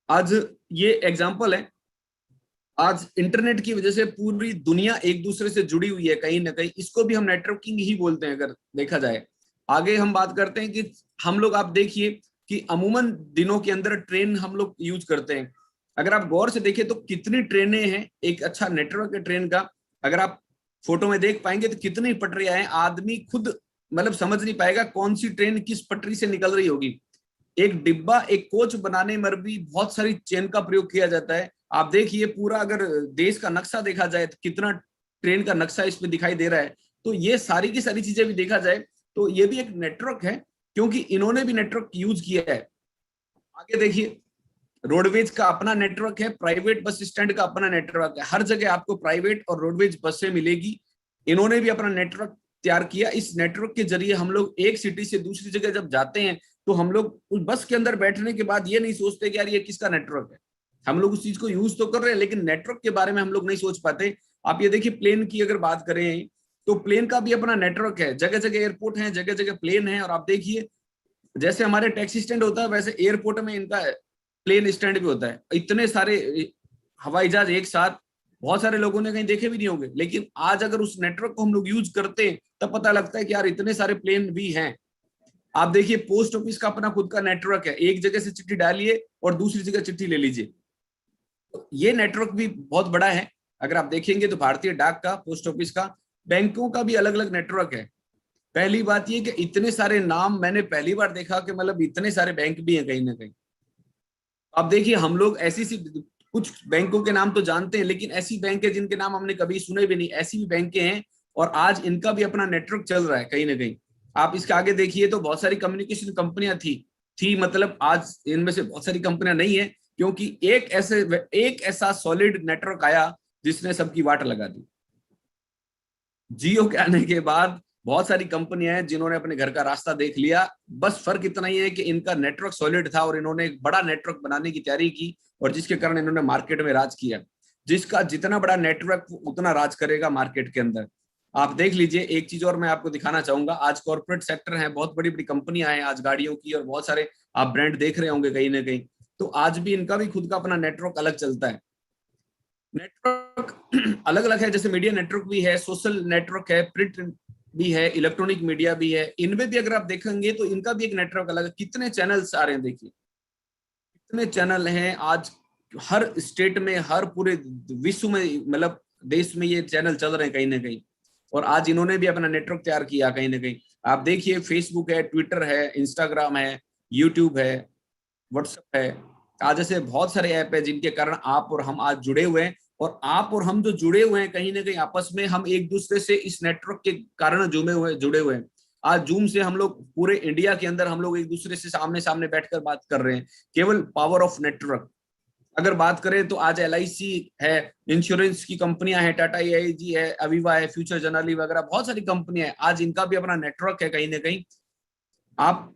आज ये एग्जाम्पल है। आज इंटरनेट की वजह से पूरी दुनिया एक दूसरे से जुड़ी हुई है कहीं ना कहीं, इसको भी हम नेटवर्किंग ही बोलते हैं अगर देखा जाए। आगे हम बात करते हैं कि हम लोग, आप देखिए कि अमूमन दिनों के अंदर ट्रेन हम लोग यूज करते हैं। अगर आप गौर से देखें तो कितनी ट्रेनें हैं, एक अच्छा नेटवर्क है ट्रेन का। अगर आप फोटो में देख पाएंगे तो कितनी पटरियां हैं, आदमी खुद मतलब समझ नहीं पाएगा कौन सी ट्रेन किस पटरी से निकल रही होगी। एक डिब्बा, एक कोच बनाने में भी बहुत सारी चेन का प्रयोग किया जाता है। आप देखिए पूरा अगर देश का नक्शा देखा जाए तो कितना ट्रेन का नक्शा इसमें दिखाई दे रहा है। तो ये सारी की सारी चीजें भी देखा जाए तो ये भी एक नेटवर्क है, क्योंकि इन्होंने भी नेटवर्क यूज किया है। आगे देखिए, रोडवेज का अपना नेटवर्क है, प्राइवेट बस स्टैंड का अपना नेटवर्क है, हर जगह आपको प्राइवेट और रोडवेज बसें मिलेगी। इन्होंने भी अपना नेटवर्क तैयार किया। इस नेटवर्क के जरिए हम लोग एक सिटी से दूसरी जगह जब जाते हैं तो हम लोग उस बस के अंदर बैठने के बाद ये नहीं सोचते कि यार ये किसका नेटवर्क है। हम लोग उस चीज को यूज तो कर रहे हैं, लेकिन नेटवर्क के बारे में हम लोग नहीं सोच पाते। आप ये देखिए, प्लेन की अगर बात करें तो प्लेन का भी अपना नेटवर्क है, जगह जगह एयरपोर्ट है, जगह जगह प्लेन है। और आप देखिए, जैसे हमारे टैक्सी स्टैंड होता है वैसे एयरपोर्ट में इनका प्लेन स्टैंड भी होता है। इतने सारे हवाई जहाज एक साथ बहुत सारे लोगों ने कहीं देखे भी नहीं होंगे, लेकिन आज अगर उस नेटवर्क को हम लोग यूज करते हैं तब पता लगता है कि यार इतने सारे प्लेन भी हैं। आप देखिए, पोस्ट ऑफिस का अपना खुद का नेटवर्क है, एक जगह से चिट्ठी डालिए और दूसरी जगह चिट्ठी ले लीजिए। ये नेटवर्क भी बहुत बड़ा है। अगर आप देखेंगे तो भारतीय डाक का, पोस्ट ऑफिस का, बैंकों का भी अलग अलग नेटवर्क है। पहली बात ये कि इतने सारे नाम मैंने पहली बार देखा कि मतलब इतने सारे बैंक भी हैं कहीं ना कहीं। अब देखिए, हम लोग ऐसी सी कुछ बैंकों के नाम तो जानते हैं, लेकिन ऐसी बैंक है जिनके नाम हमने कभी सुने भी नहीं, ऐसी भी बैंकें हैं और आज इनका भी अपना नेटवर्क चल रहा है कहीं ना कहीं। आप इसके आगे देखिए तो बहुत सारी कम्युनिकेशन कंपनियां थी मतलब आज इनमें से बहुत सारी कंपनियां नहीं है, क्योंकि एक ऐसा सॉलिड नेटवर्क आया जिसने सबकी वाट लगा दी। जियो के आने के बाद बहुत सारी कंपनियां हैं जिन्होंने अपने घर का रास्ता देख लिया। बस फर्क इतना ही है कि इनका नेटवर्क सॉलिड था और इन्होंने एक बड़ा नेटवर्क बनाने की तैयारी की, और जिसके कारण इन्होंने मार्केट में राज किया। जिसका जितना बड़ा नेटवर्क उतना राज करेगा मार्केट के अंदर। आप देख लीजिए, एक चीज और मैं आपको दिखाना चाहूंगा। आज कॉर्पोरेट सेक्टर है, बहुत बड़ी बड़ी कंपनियां हैं आज गाड़ियों की, और बहुत सारे आप ब्रांड देख रहे होंगे कहीं ना कहीं। तो आज भी इनका भी खुद का अपना नेटवर्क अलग चलता है। नेटवर्क अलग अलग है, जैसे मीडिया नेटवर्क भी है, सोशल नेटवर्क है, प्रिंट भी है, इलेक्ट्रॉनिक मीडिया भी है। इनमें भी अगर आप देखेंगे तो इनका भी एक नेटवर्क अलग है। कितने चैनल्स आ रहे हैं, देखिए कितने चैनल हैं आज हर स्टेट में, हर पूरे विश्व में, मतलब देश में ये चैनल चल रहे हैं कहीं ना कहीं। और आज इन्होंने भी अपना नेटवर्क तैयार किया कहीं ना कहीं। आप देखिए, फेसबुक है, ट्विटर है, इंस्टाग्राम है, यूट्यूब है, व्हाट्सएप है। आज ऐसे बहुत सारे ऐप है जिनके कारण आप और हम आज जुड़े हुए हैं। और आप और हम जो जुड़े हुए हैं कहीं ना कहीं आपस में, हम एक दूसरे से इस नेटवर्क के कारण जुड़े हुए हैं। आज जूम से हम लोग पूरे इंडिया के अंदर हम लोग एक दूसरे से सामने सामने बैठकर बात कर रहे हैं, केवल पावर ऑफ नेटवर्क। अगर बात करें तो आज LIC है, इंश्योरेंस की कंपनियां हैं, टाटा AIG है, अविवा है, फ्यूचर जनरली वगैरह बहुत सारी कंपनियां हैं। आज इनका भी अपना नेटवर्क है कहीं ना कहीं। आप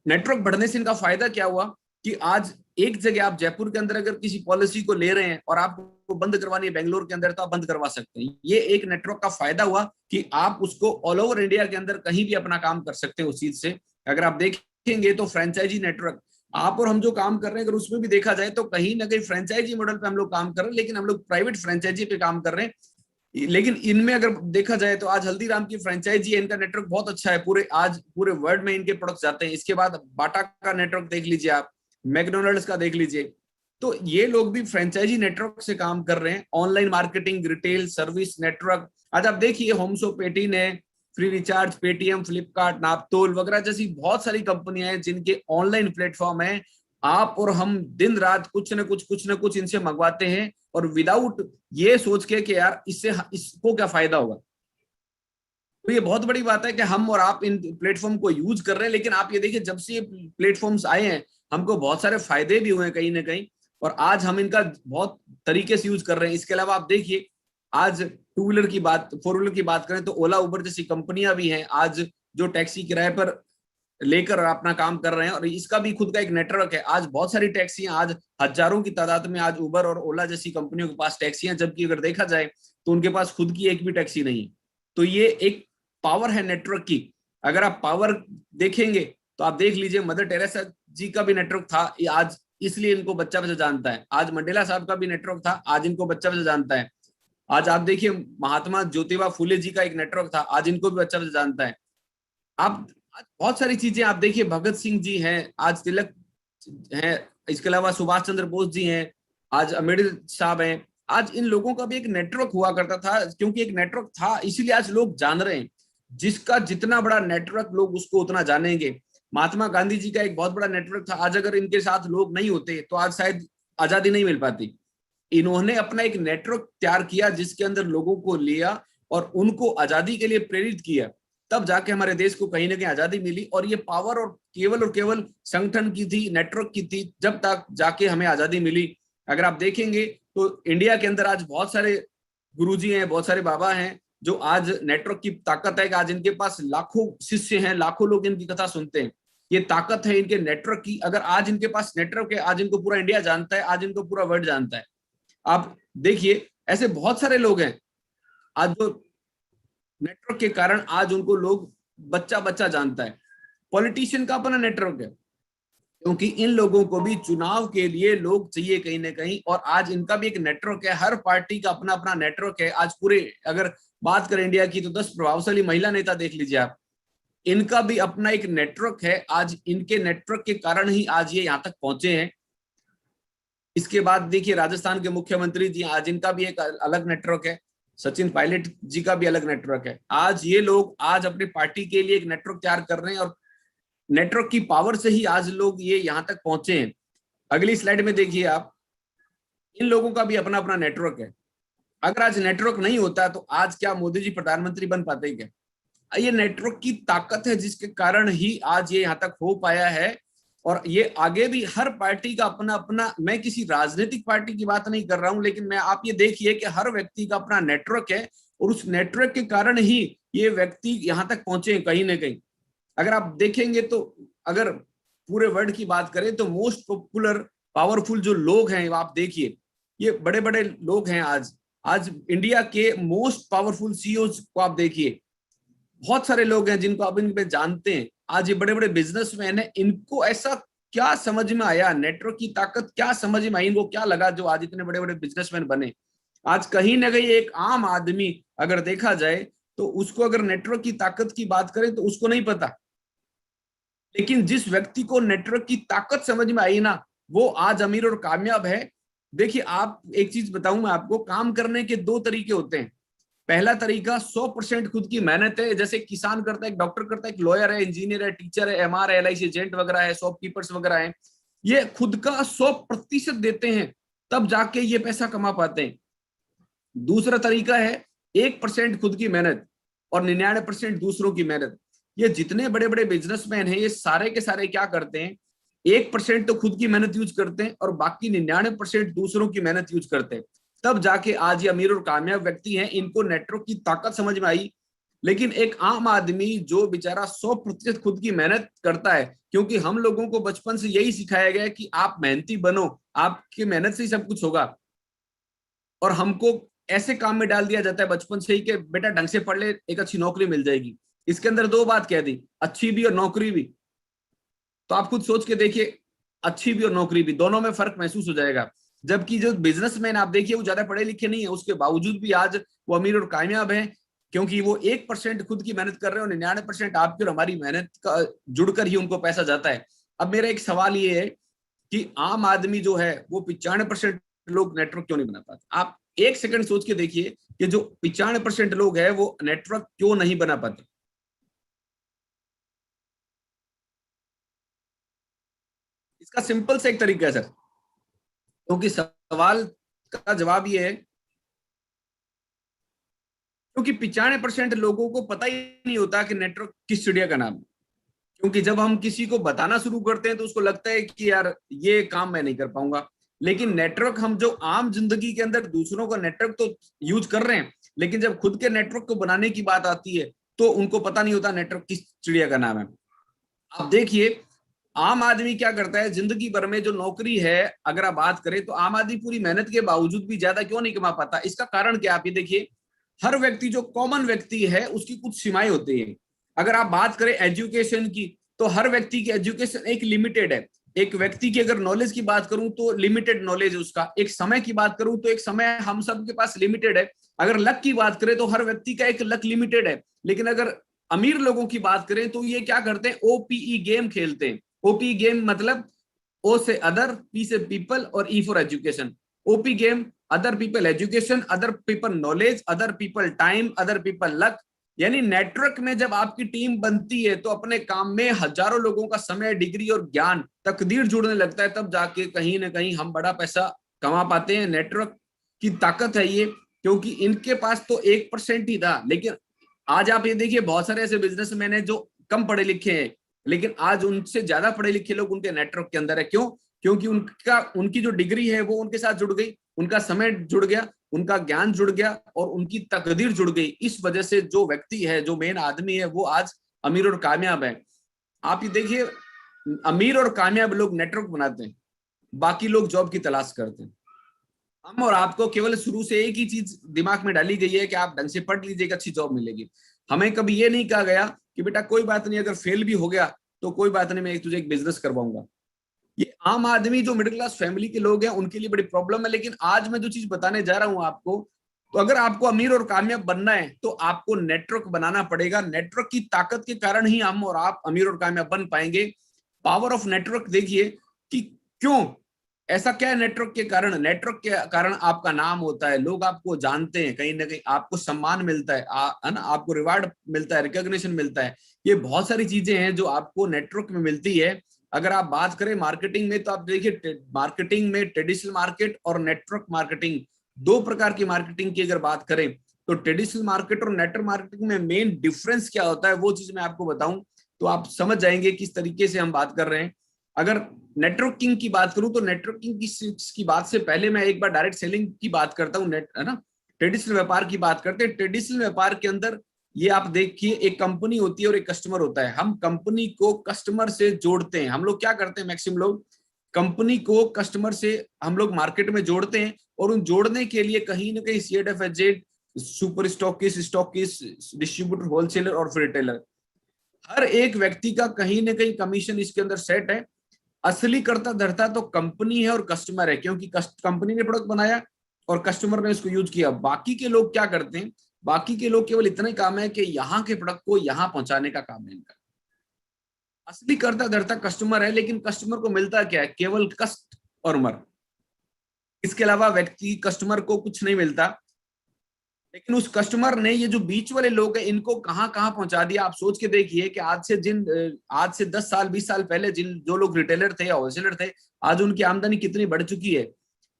नेटवर्क बढ़ने से इनका फायदा क्या हुआ कि आज एक जगह आप जयपुर के अंदर अगर किसी पॉलिसी को ले रहे हैं और आपको बंद करवानी है बेंगलोर के अंदर, तो आप बंद करवा सकते हैं। ये एक नेटवर्क का फायदा हुआ कि आप उसको ऑल ओवर इंडिया के अंदर कहीं भी अपना काम कर सकते हैं उस चीज से। अगर आप देखेंगे तो फ्रेंचाइजी नेटवर्क, आप और हम जो काम कर रहे हैं अगर उसमें भी देखा जाए तो कहीं ना कहीं फ्रेंचाइजी मॉडल पे हम लोग काम कर रहे हैं, लेकिन हम लोग प्राइवेट फ्रेंचाइजी पे काम कर रहे हैं। लेकिन इनमें अगर देखा जाए तो आज हल्दीराम की फ्रेंचाइजी है, इनका नेटवर्क बहुत अच्छा है, पूरे वर्ल्ड में इनके प्रोडक्ट्स जाते हैं। इसके बाद बाटा का नेटवर्क देख लीजिए आप, मैकडोनल्ड्स का देख लीजिए। तो ये लोग भी फ्रेंचाइजी नेटवर्क से काम कर रहे हैं। Online marketing, retail service network, आज आप देखिए होमसो, पेटीन है, फ्री रिचार्ज, पेटीएम, फ्लिपकार्ट, नापतोल वगैरह जैसी बहुत सारी कंपनियां हैं जिनके ऑनलाइन प्लेटफॉर्म है। आप और हम दिन रात कुछ न कुछ इनसे मंगवाते हैं, और विदाउट ये सोच के कि यार इसको क्या फायदा होगा। तो ये बहुत बड़ी बात है कि हम और आप इन प्लेटफॉर्म को यूज कर रहे हैं। लेकिन आप ये देखिए, जब से ये प्लेटफॉर्म्स आए हैं हमको बहुत सारे फायदे भी हुए हैं कहीं ना कहीं, और आज हम इनका बहुत तरीके से यूज कर रहे हैं। इसके अलावा आप देखिए, आज टू व्हीलर की बात, फोर व्हीलर की बात करें तो ओला, उबर जैसी कंपनियां भी हैं आज जो टैक्सी किराए पर लेकर अपना काम कर रहे हैं, और इसका भी खुद का एक नेटवर्क है। आज बहुत सारी टैक्सियां, आज हजारों की तादाद में आज उबर और ओला जैसी कंपनियों के पास टैक्सियां, जबकि अगर देखा जाए तो उनके पास खुद की एक भी टैक्सी नहीं है। तो ये एक पावर है नेटवर्क की। अगर आप पावर देखेंगे तो आप देख लीजिए, मदर टेरेसा जी का भी नेटवर्क था, आज इसलिए इनको बच्चा बच्चा जानता है। आज मंडेला साहब का भी नेटवर्क था, आज इनको बच्चा बच्चा जानता है। आज आप देखिए, महात्मा ज्योतिबा फुले जी का एक नेटवर्क था, आज इनको भी बच्चा बच्चा जानता है। आप आज बहुत सारी चीजें आप देखिए, भगत सिंह जी हैं, आज तिलक हैं, इसके अलावा सुभाष चंद्र बोस जी हैं, आज अम्बेडकर साहब हैं। आज इन लोगों का भी एक नेटवर्क हुआ करता था, क्योंकि एक नेटवर्क था इसीलिए आज लोग जान रहे हैं। जिसका जितना बड़ा नेटवर्क, लोग उसको उतना जानेंगे। महात्मा गांधी जी का एक बहुत बड़ा नेटवर्क था, आज अगर इनके साथ लोग नहीं होते तो आज शायद आजादी नहीं मिल पाती। इन्होंने अपना एक नेटवर्क तैयार किया जिसके अंदर लोगों को लिया, और उनको आजादी के लिए प्रेरित किया, तब जाके हमारे देश को कहीं ना कहीं आजादी मिली। और ये पावर और केवल संगठन की थी, नेटवर्क की थी, जब तक जाके हमें आजादी मिली। अगर आप देखेंगे तो इंडिया के अंदर आज बहुत सारे गुरुजी हैं, बहुत सारे बाबा हैं, जो आज नेटवर्क की ताकत है कि आज इनके पास लाखों शिष्य हैं, लाखों लोग इनकी कथा सुनते हैं। ये ताकत है इनके नेटवर्क की। अगर आज इनके पास नेटवर्क है, आज इनको पूरा इंडिया जानता है, आज इनको पूरा वर्ल्ड जानता है। आप देखिए ऐसे बहुत सारे लोग हैं आज जो नेटवर्क के कारण आज उनको लोग बच्चा बच्चा जानता है। पॉलिटिशियन का अपना नेटवर्क है, क्योंकि इन लोगों को भी चुनाव के लिए लोग चाहिए कहीं ना कहीं, और आज इनका भी एक नेटवर्क है। हर पार्टी का अपना अपना नेटवर्क है। आज पूरे अगर बात करें इंडिया की तो 10 प्रभावशाली महिला नेता देख लीजिए आप, इनका भी अपना एक नेटवर्क है। आज इनके नेटवर्क के कारण ही आज ये यहाँ तक पहुंचे हैं। इसके बाद देखिए राजस्थान के मुख्यमंत्री जी, आज इनका भी एक अलग नेटवर्क है। सचिन पायलट जी का भी अलग नेटवर्क है। आज ये लोग आज अपनी पार्टी के लिए एक नेटवर्क तैयार कर रहे हैं, और नेटवर्क की पावर से ही आज लोग ये यहां तक पहुंचे हैं। अगली स्लाइड में देखिए आप, इन लोगों का भी अपना अपना नेटवर्क है। अगर आज नेटवर्क नहीं होता तो आज क्या मोदी जी प्रधानमंत्री बन पाते क्या? ये नेटवर्क की ताकत है जिसके कारण ही आज ये यहाँ तक हो पाया है। और ये आगे भी हर पार्टी का अपना अपना, मैं किसी राजनीतिक पार्टी की बात नहीं कर रहा हूं, लेकिन मैं आप ये देखिए कि हर व्यक्ति का अपना नेटवर्क है, और उस नेटवर्क के कारण ही ये व्यक्ति यहाँ तक पहुंचे कहीं ना कहीं। अगर आप देखेंगे तो अगर पूरे वर्ल्ड की बात करें तो मोस्ट पॉपुलर पावरफुल जो लोग हैं आप देखिए, ये बड़े बड़े लोग हैं। आज इंडिया के मोस्ट पावरफुल सीईओज को आप देखिए, बहुत सारे लोग हैं जिनको आप इनपे जानते हैं। आज ये बड़े बड़े बिजनेसमैन हैं, इनको ऐसा क्या समझ में आया, नेटवर्क की ताकत क्या समझ में आई, इनको क्या लगा जो आज इतने बड़े बड़े बिजनेसमैन बने। आज कहीं ना कहीं एक आम आदमी अगर देखा जाए तो उसको अगर नेटवर्क की ताकत की बात करें तो उसको नहीं पता, लेकिन जिस व्यक्ति को नेटवर्क की ताकत समझ में आई ना, वो आज अमीर और कामयाब है। देखिए आप एक चीज बताऊं मैं आपको, काम करने के दो तरीके होते हैं। पहला तरीका 100% खुद की मेहनत है, जैसे किसान करता है, एक डॉक्टर करता है, एक लॉयर है, इंजीनियर है, टीचर है, एमआर है, LIC एजेंट वगैरह है, शॉपकीपर्स वगैरह है। ये खुद का 100% देते हैं, तब जाके ये पैसा कमा पाते हैं। दूसरा तरीका है 1% खुद की मेहनत और 99% दूसरों की मेहनत। ये जितने बड़े बड़े बिजनेसमैन हैं ये सारे के सारे क्या करते हैं, 1% तो खुद की मेहनत यूज करते हैं और बाकी 99% दूसरों की मेहनत यूज करते हैं। तब जाके आज ये अमीर और कामयाब व्यक्ति हैं, इनको नेटवर्क की ताकत समझ में आई। लेकिन एक आम आदमी जो बेचारा 100% खुद की मेहनत करता है, क्योंकि हम लोगों को बचपन से यही सिखाया गया कि आप मेहनती बनो, आपकी मेहनत से ही सब कुछ होगा, और हमको ऐसे काम में डाल दिया जाता है बचपन से ही कि बेटा ढंग से पढ़ ले, एक अच्छी नौकरी मिल जाएगी। इसके अंदर दो बात कह दी, अच्छी भी और नौकरी भी। तो आप खुद सोच के देखिए, अच्छी भी और नौकरी भी, दोनों में फर्क महसूस हो जाएगा। जबकि जो बिजनेसमैन आप देखिए वो ज्यादा पढ़े लिखे नहीं है, उसके बावजूद भी आज वो अमीर और कामयाब है, क्योंकि वो 1% खुद की मेहनत कर रहे हैं और 99% आपकी और हमारी मेहनत का जुड़कर ही उनको पैसा जाता है। अब मेरा एक सवाल ये है कि आम आदमी जो है वो 95% लोग नेटवर्क क्यों नहीं बना पाते? आप एक सेकंड सोच के देखिए कि जो 95% लोग हैं वो नेटवर्क क्यों नहीं बना पाते। इसका सिंपल से एक तरीका है सर, क्योंकि सवाल का जवाब ये है क्योंकि 95% लोगों को पता ही नहीं होता कि नेटवर्क किस चिड़िया का नाम है। क्योंकि जब हम किसी को बताना शुरू करते हैं तो उसको लगता है कि यार ये काम मैं नहीं कर पाऊंगा। लेकिन नेटवर्क, हम जो आम जिंदगी के अंदर दूसरों का नेटवर्क तो यूज कर रहे हैं, लेकिन जब खुद के नेटवर्क को बनाने की बात आती है तो उनको पता नहीं होता नेटवर्क किस चिड़िया का नाम है। आप देखिए आम आदमी क्या करता है जिंदगी भर में, जो नौकरी है अगर आप बात करें तो आम आदमी पूरी मेहनत के बावजूद भी ज्यादा क्यों नहीं कमा पाता? इसका कारण क्या? आप ये देखिए, हर व्यक्ति जो कॉमन व्यक्ति है उसकी कुछ सीमाएं होती है। अगर आप बात करें एजुकेशन की तो हर व्यक्ति की एजुकेशन एक लिमिटेड है। एक व्यक्ति की अगर नॉलेज की बात करूं तो लिमिटेड नॉलेज है उसका। एक समय की बात करूं तो एक समय हम सब के पास लिमिटेड है। अगर लक की बात करें तो हर व्यक्ति का एक लक लिमिटेड है। लेकिन अगर अमीर लोगों की बात करें तो ये क्या करते हैं, OPE गेम खेलते हैं। OPE गेम मतलब O से अदर, P से पीपल और E for education. OP game, other people education, other people knowledge, other people time, other people luck. यानी नेटवर्क में जब आपकी टीम बनती है तो अपने काम में हजारों लोगों का समय, डिग्री और ज्ञान, तकदीर जुड़ने लगता है, तब जाके कहीं ना कहीं हम बड़ा पैसा कमा पाते हैं। नेटवर्क की ताकत है ये। क्योंकि इनके पास तो 1% ही था। लेकिन आज आप ये देखिए बहुत सारे ऐसे बिजनेसमैन हैं जो कम पढ़े लिखे हैं, लेकिन आज उनसे ज्यादा पढ़े लिखे लोग उनके नेटवर्क के अंदर है। क्यों? क्योंकि उनकी जो डिग्री है वो उनके साथ जुड़ गई, उनका समय जुड़ गया, उनका ज्ञान जुड़ गया और उनकी तकदीर जुड़ गई। इस वजह से जो व्यक्ति है, जो मेन आदमी है, वो आज अमीर और कामयाब है। आप ये देखिए, अमीर और कामयाब लोग नेटवर्क बनाते हैं, बाकी लोग जॉब की तलाश करते हैं। हम और आपको केवल शुरू से एक ही चीज दिमाग में डाली गई है कि आप ढंग से पढ़ लीजिए, अच्छी जॉब मिलेगी। हमें कभी ये नहीं कहा गया कि बेटा कोई बात नहीं, अगर फेल भी हो गया तो कोई बात नहीं, मैं तुझे एक बिजनेस करवाऊंगा। ये आम आदमी जो मिडिल क्लास फैमिली के लोग हैं उनके लिए बड़ी प्रॉब्लम है। लेकिन आज मैं जो चीज बताने जा रहा हूं आपको, तो अगर आपको अमीर और कामयाब बनना है तो आपको नेटवर्क बनाना पड़ेगा। नेटवर्क की ताकत के कारण ही हम और आप अमीर और कामयाब बन पाएंगे। पावर ऑफ नेटवर्क देखिए कि क्यों ऐसा क्या है। नेटवर्क के कारण, नेटवर्क के कारण आपका नाम होता है, लोग आपको जानते हैं, कहीं ना कहीं आपको सम्मान मिलता है ना, आपको रिवार्ड मिलता है, रिकॉग्निशन मिलता है। ये बहुत सारी चीजें हैं जो आपको नेटवर्क में मिलती है। अगर आप बात करें मार्केटिंग में, तो आप देखिए मार्केटिंग में ट्रेडिशनल मार्केट और नेटवर्क मार्केटिंग, दो प्रकार की मार्केटिंग की अगर बात करें, तो ट्रेडिशनल मार्केट और नेटवर्क मार्केटिंग में मेन डिफरेंस क्या होता है वो चीज मैं आपको बताऊं तो आप समझ जाएंगे किस तरीके से हम बात कर रहे हैं। अगर नेटवर्किंग की बात करूं तो नेटवर्किंग की बात से पहले मैं एक बार डायरेक्ट सेलिंग की बात करता हूं, नेट है ना, ट्रेडिशनल व्यापार की बात करते हैं। ट्रेडिशनल व्यापार के अंदर ये आप देखिए, एक कंपनी होती है और एक कस्टमर होता है। हम कंपनी को कस्टमर से जोड़ते हैं। हम लोग क्या करते हैं, मैक्सिमम लोग कंपनी को कस्टमर से हम लोग मार्केट में जोड़ते हैं, और उन जोड़ने के लिए कहीं ना कहीं CFDFZ, super stockist, distributor, wholesaler और फिर रिटेलर, हर एक व्यक्ति का कहीं ना कहीं कमीशन इसके अंदर सेट है। असली करता धरता तो कंपनी है और कस्टमर है, क्योंकि कंपनी ने प्रोडक्ट बनाया और कस्टमर ने इसको यूज किया। बाकी के लोग क्या करते हैं, बाकी के लोग केवल इतना ही काम है कि यहाँ के प्रोडक्ट को यहाँ पहुंचाने का काम है इनका। असली करता धरता कस्टमर है, लेकिन कस्टमर को मिलता क्या है, केवल कस्ट और मर। इसके अलावा व्यक्ति कस्टमर को कुछ नहीं मिलता। लेकिन उस कस्टमर ने ये जो बीच वाले लोग हैं इनको कहां कहां पहुंचा दिया। आप सोच के देखिए कि आज से 10 साल 20 साल पहले जो लोग रिटेलर थे या होलसेलर थे, आज उनकी आमदनी कितनी बढ़ चुकी है।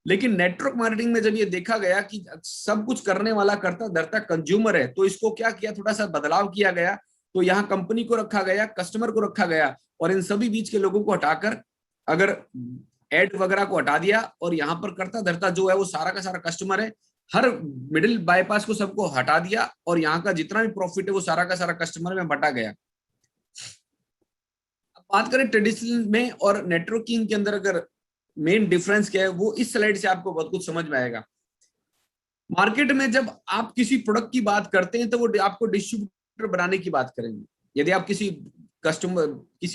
लेकिन नेटवर्क मार्केटिंग में जब ये देखा गया कि सब कुछ करने वाला करता धरता कंज्यूमर है, तो इसको क्या किया, थोड़ा सा बदलाव किया गया। तो यहाँ कंपनी को रखा गया, कस्टमर को रखा गया, और इन सभी बीच के लोगों को हटाकर अगर एड वगैरह को हटा दिया, और यहाँ पर करता धरता जो है वो सारा का सारा कस्टमर है। हर मिडिल बाईपास को सबको हटा दिया, और यहाँ का जितना भी प्रॉफिट है वो सारा का सारा कस्टमर में बटा गया। अब बात करें ट्रेडिशनल में और नेटवर्किंग के अंदर, अगर मेन डिफरेंस क्या है वो इस स्लाइड से आपको बहुत कुछ समझ में आएगा। मार्केट में जब आप किसी प्रोडक्ट की बात करते हैं तो वो आपको डिस्ट्रीब्यूटर बनाने की बात करेंगे। यदि आप किसी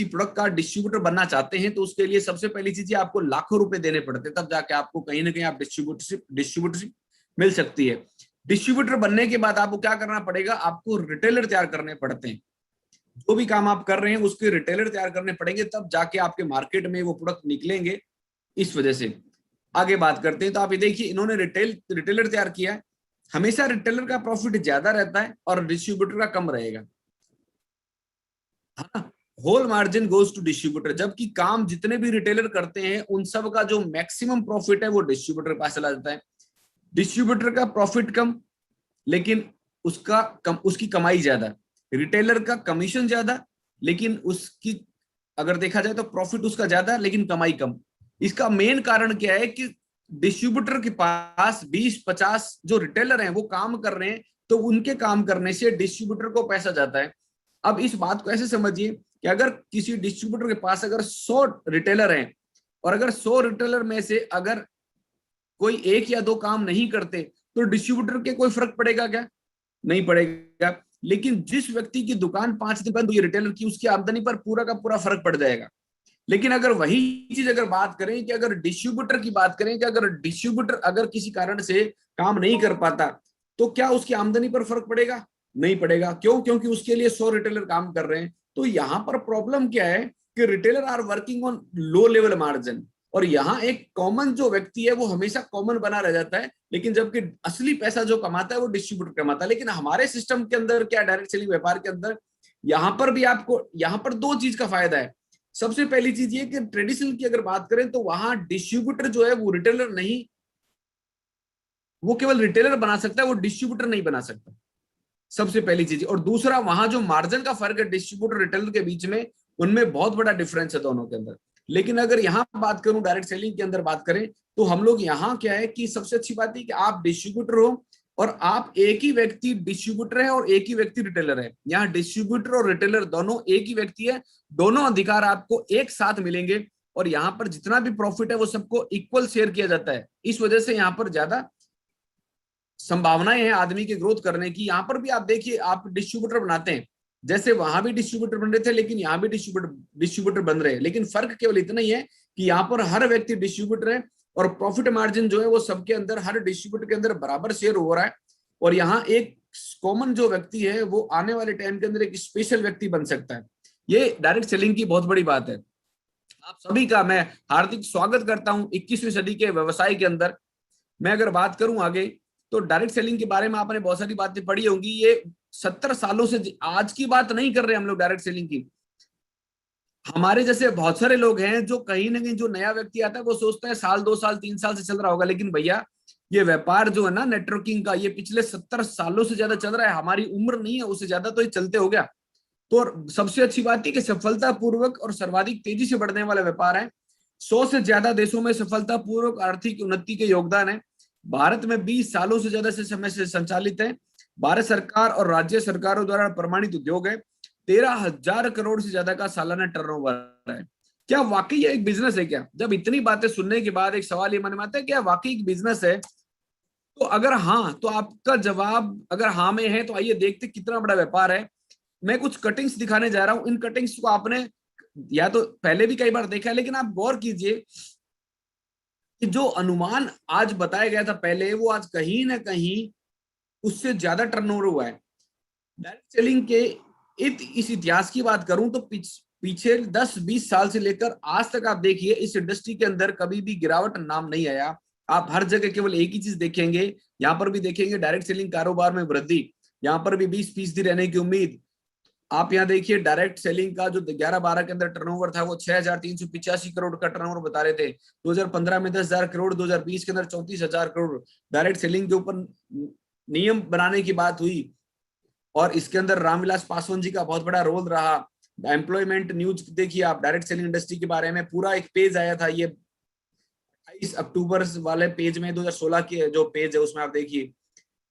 प्रोडक्ट का डिस्ट्रीब्यूटर बनना चाहते हैं तो उसके लिए सबसे पहली चीज आपको लाखों रुपए देने पड़ते हैं, तब जाके आपको कहीं ना कहीं आप डिस्ट्रीब्यूटरशिप मिल सकती है। डिस्ट्रीब्यूटर बनने के बाद आपको क्या करना पड़ेगा, आपको रिटेलर तैयार करने पड़ते हैं। जो भी काम आप कर रहे हैं उसके रिटेलर तैयार करने पड़ेंगे, तब जाके आपके मार्केट में वो प्रोडक्ट निकलेंगे। इस वजह से आगे बात करते हैं। तो आप ये देखिए, इन्होंने रिटेलर तैयार किया है। हमेशा रिटेलर का प्रॉफिट ज्यादा रहता है और डिस्ट्रीब्यूटर का कम रहेगा। Whole margin goes to distributor, जबकि काम जितने भी रिटेलर करते हैं उन सब का जो मैक्सिमम प्रॉफिट है वो डिस्ट्रीब्यूटर के पास चला जाता है। डिस्ट्रीब्यूटर का प्रॉफिट कम, लेकिन उसकी कमाई ज्यादा। रिटेलर का कमीशन ज्यादा, लेकिन उसकी अगर देखा जाए तो प्रॉफिट उसका ज्यादा लेकिन कमाई कम। इसका मेन कारण क्या है कि डिस्ट्रीब्यूटर के पास 20-50 जो रिटेलर हैं वो काम कर रहे हैं, तो उनके काम करने से डिस्ट्रीब्यूटर को पैसा जाता है। अब इस बात को ऐसे समझिए कि अगर किसी डिस्ट्रीब्यूटर के पास अगर 100 रिटेलर हैं, और अगर 100 रिटेलर में से अगर कोई एक या दो काम नहीं करते, तो डिस्ट्रीब्यूटर के कोई फर्क पड़ेगा क्या? नहीं पड़ेगा। लेकिन जिस व्यक्ति की दुकान 5 दिन बंद हुई रिटेलर की, उसकी आमदनी पर पूरा का पूरा फर्क पड़ जाएगा। लेकिन अगर वही चीज अगर बात करें कि अगर डिस्ट्रीब्यूटर की बात करें कि अगर डिस्ट्रीब्यूटर अगर किसी कारण से काम नहीं कर पाता, तो क्या उसकी आमदनी पर फर्क पड़ेगा? नहीं पड़ेगा। क्यों? क्योंकि उसके लिए 100 रिटेलर काम कर रहे हैं। तो यहाँ पर प्रॉब्लम क्या है कि retailer are working on low level margin, और यहाँ एक कॉमन जो व्यक्ति है वो हमेशा कॉमन बना रह जाता है, लेकिन जबकि असली पैसा जो कमाता है वो डिस्ट्रीब्यूटर कमाता है। लेकिन हमारे सिस्टम के अंदर क्या, डायरेक्ट सेलिंग व्यापार के अंदर यहाँ पर भी आपको यहाँ पर दो चीज का फायदा है। सबसे पहली चीज ये कि ट्रेडिशनल की अगर बात करें तो वहां डिस्ट्रीब्यूटर जो है वो रिटेलर नहीं, वो केवल रिटेलर बना सकता है, वो डिस्ट्रीब्यूटर नहीं बना सकता, सबसे पहली चीज। और दूसरा, वहां जो मार्जिन का फर्क है डिस्ट्रीब्यूटर रिटेलर के बीच में, उनमें बहुत बड़ा डिफरेंस है दोनों के अंदर। लेकिन अगर यहाँ बात करूं, डायरेक्ट सेलिंग के अंदर बात करें, तो हम लोग यहाँ क्या है कि सबसे अच्छी बात है कि आप डिस्ट्रीब्यूटर हो और आप एक ही व्यक्ति डिस्ट्रीब्यूटर है और एक ही व्यक्ति रिटेलर है। यहाँ डिस्ट्रीब्यूटर और रिटेलर दोनों एक ही व्यक्ति है, दोनों अधिकार आपको एक साथ मिलेंगे और यहाँ पर जितना भी प्रॉफिट है वो सबको इक्वल शेयर किया जाता है। इस वजह से यहाँ पर ज्यादा संभावनाएं हैं आदमी के ग्रोथ करने की। यहाँ पर भी आप देखिए, आप डिस्ट्रीब्यूटर बनाते हैं, जैसे वहां भी डिस्ट्रीब्यूटर बन रहे थे, लेकिन यहाँ भी डिस्ट्रीब्यूटर बन रहे हैं। लेकिन फर्क केवल इतना ही है कि यहाँ पर हर व्यक्ति डिस्ट्रीब्यूटर है और प्रॉफिट मार्जिन जो है वो सबके अंदर, हर डिस्ट्रीब्यूटर के अंदर बराबर शेयर हो रहा है। और यहाँ एक कॉमन जो व्यक्ति है वो आने वाले टाइम के अंदर एक स्पेशल व्यक्ति बन सकता है। ये डायरेक्ट सेलिंग की बहुत बड़ी बात है। आप सभी का मैं हार्दिक स्वागत करता हूं 21वीं सदी के व्यवसाय के अंदर। मैं अगर बात करूं आगे, तो डायरेक्ट सेलिंग के बारे में आपने बहुत सारी बातें पढ़ी होंगी। ये 70 सालों से, आज की बात नहीं कर रहे हम लोग डायरेक्ट सेलिंग की। हमारे जैसे बहुत सारे लोग हैं जो कहीं ना कहीं, जो नया व्यक्ति आता है वो सोचता है साल 2 साल 3 साल से चल रहा होगा, लेकिन भैया ये व्यापार जो है ना नेटवर्किंग का, ये पिछले 70 सालों से ज्यादा चल रहा है। हमारी उम्र नहीं है उससे ज्यादा तो ये चलते हो गया। तो सबसे अच्छी बात है कि सफलतापूर्वक और सर्वाधिक तेजी से बढ़ने वाला व्यापार है। 100 से ज्यादा देशों में सफलतापूर्वक आर्थिक उन्नति के योगदान है। भारत में 20 सालों से ज्यादा से समय से संचालित है। भारत सरकार और राज्य सरकारों द्वारा प्रमाणित उद्योग है। 13,000 करोड़ से ज्यादा का सालाना टर्नओवर है। क्या वाकई ये एक बिजनेस है क्या? जब इतनी बातें सुनने के बाद एक सवाल ये मन में आता है, क्या वाकई एक बिजनेस है? तो अगर हाँ, तो आपका जवाब अगर हाँ में है तो आइए देखते कितना बड़ा व्यापार है। मैं कुछ कटिंग्स दिखाने जा रहा हूं। इन कटिंग्स को आपने या तो पहले भी कई बार देखा है, लेकिन आप गौर कीजिए कि जो अनुमान आज बताया गया था पहले, वो आज कहीं ना कहीं उससे ज्यादा टर्नओवर हुआ है। डायरेक्ट सेलिंग के इस इतिहास की बात करूं तो पीछे 10-20 साल से लेकर आज तक आप देखिए, इस इंडस्ट्री के अंदर कभी भी गिरावट नाम नहीं आया। आप हर जगह केवल एक ही चीज देखेंगे, यहाँ पर भी देखेंगे डायरेक्ट सेलिंग कारोबार में वृद्धि, यहाँ पर भी 20% रहने की उम्मीद। आप यहाँ देखिए डायरेक्ट सेलिंग का जो 11-12 के अंदर टर्नओवर था वो 6,385 करोड़ का टर्नओवर बता रहे थे। 2015 में 10,000 करोड़, 2020 के अंदर 34,000 करोड़। डायरेक्ट सेलिंग के ऊपर नियम बनाने की बात हुई और इसके अंदर रामविलास पासवान जी का बहुत बड़ा रोल रहा। एम्प्लॉयमेंट न्यूज देखिए आप, डायरेक्ट सेलिंग इंडस्ट्री के बारे में पूरा एक पेज आया था। ये 28 अक्टूबर वाले पेज में 2016 के जो पेज है उसमें आप देखिए,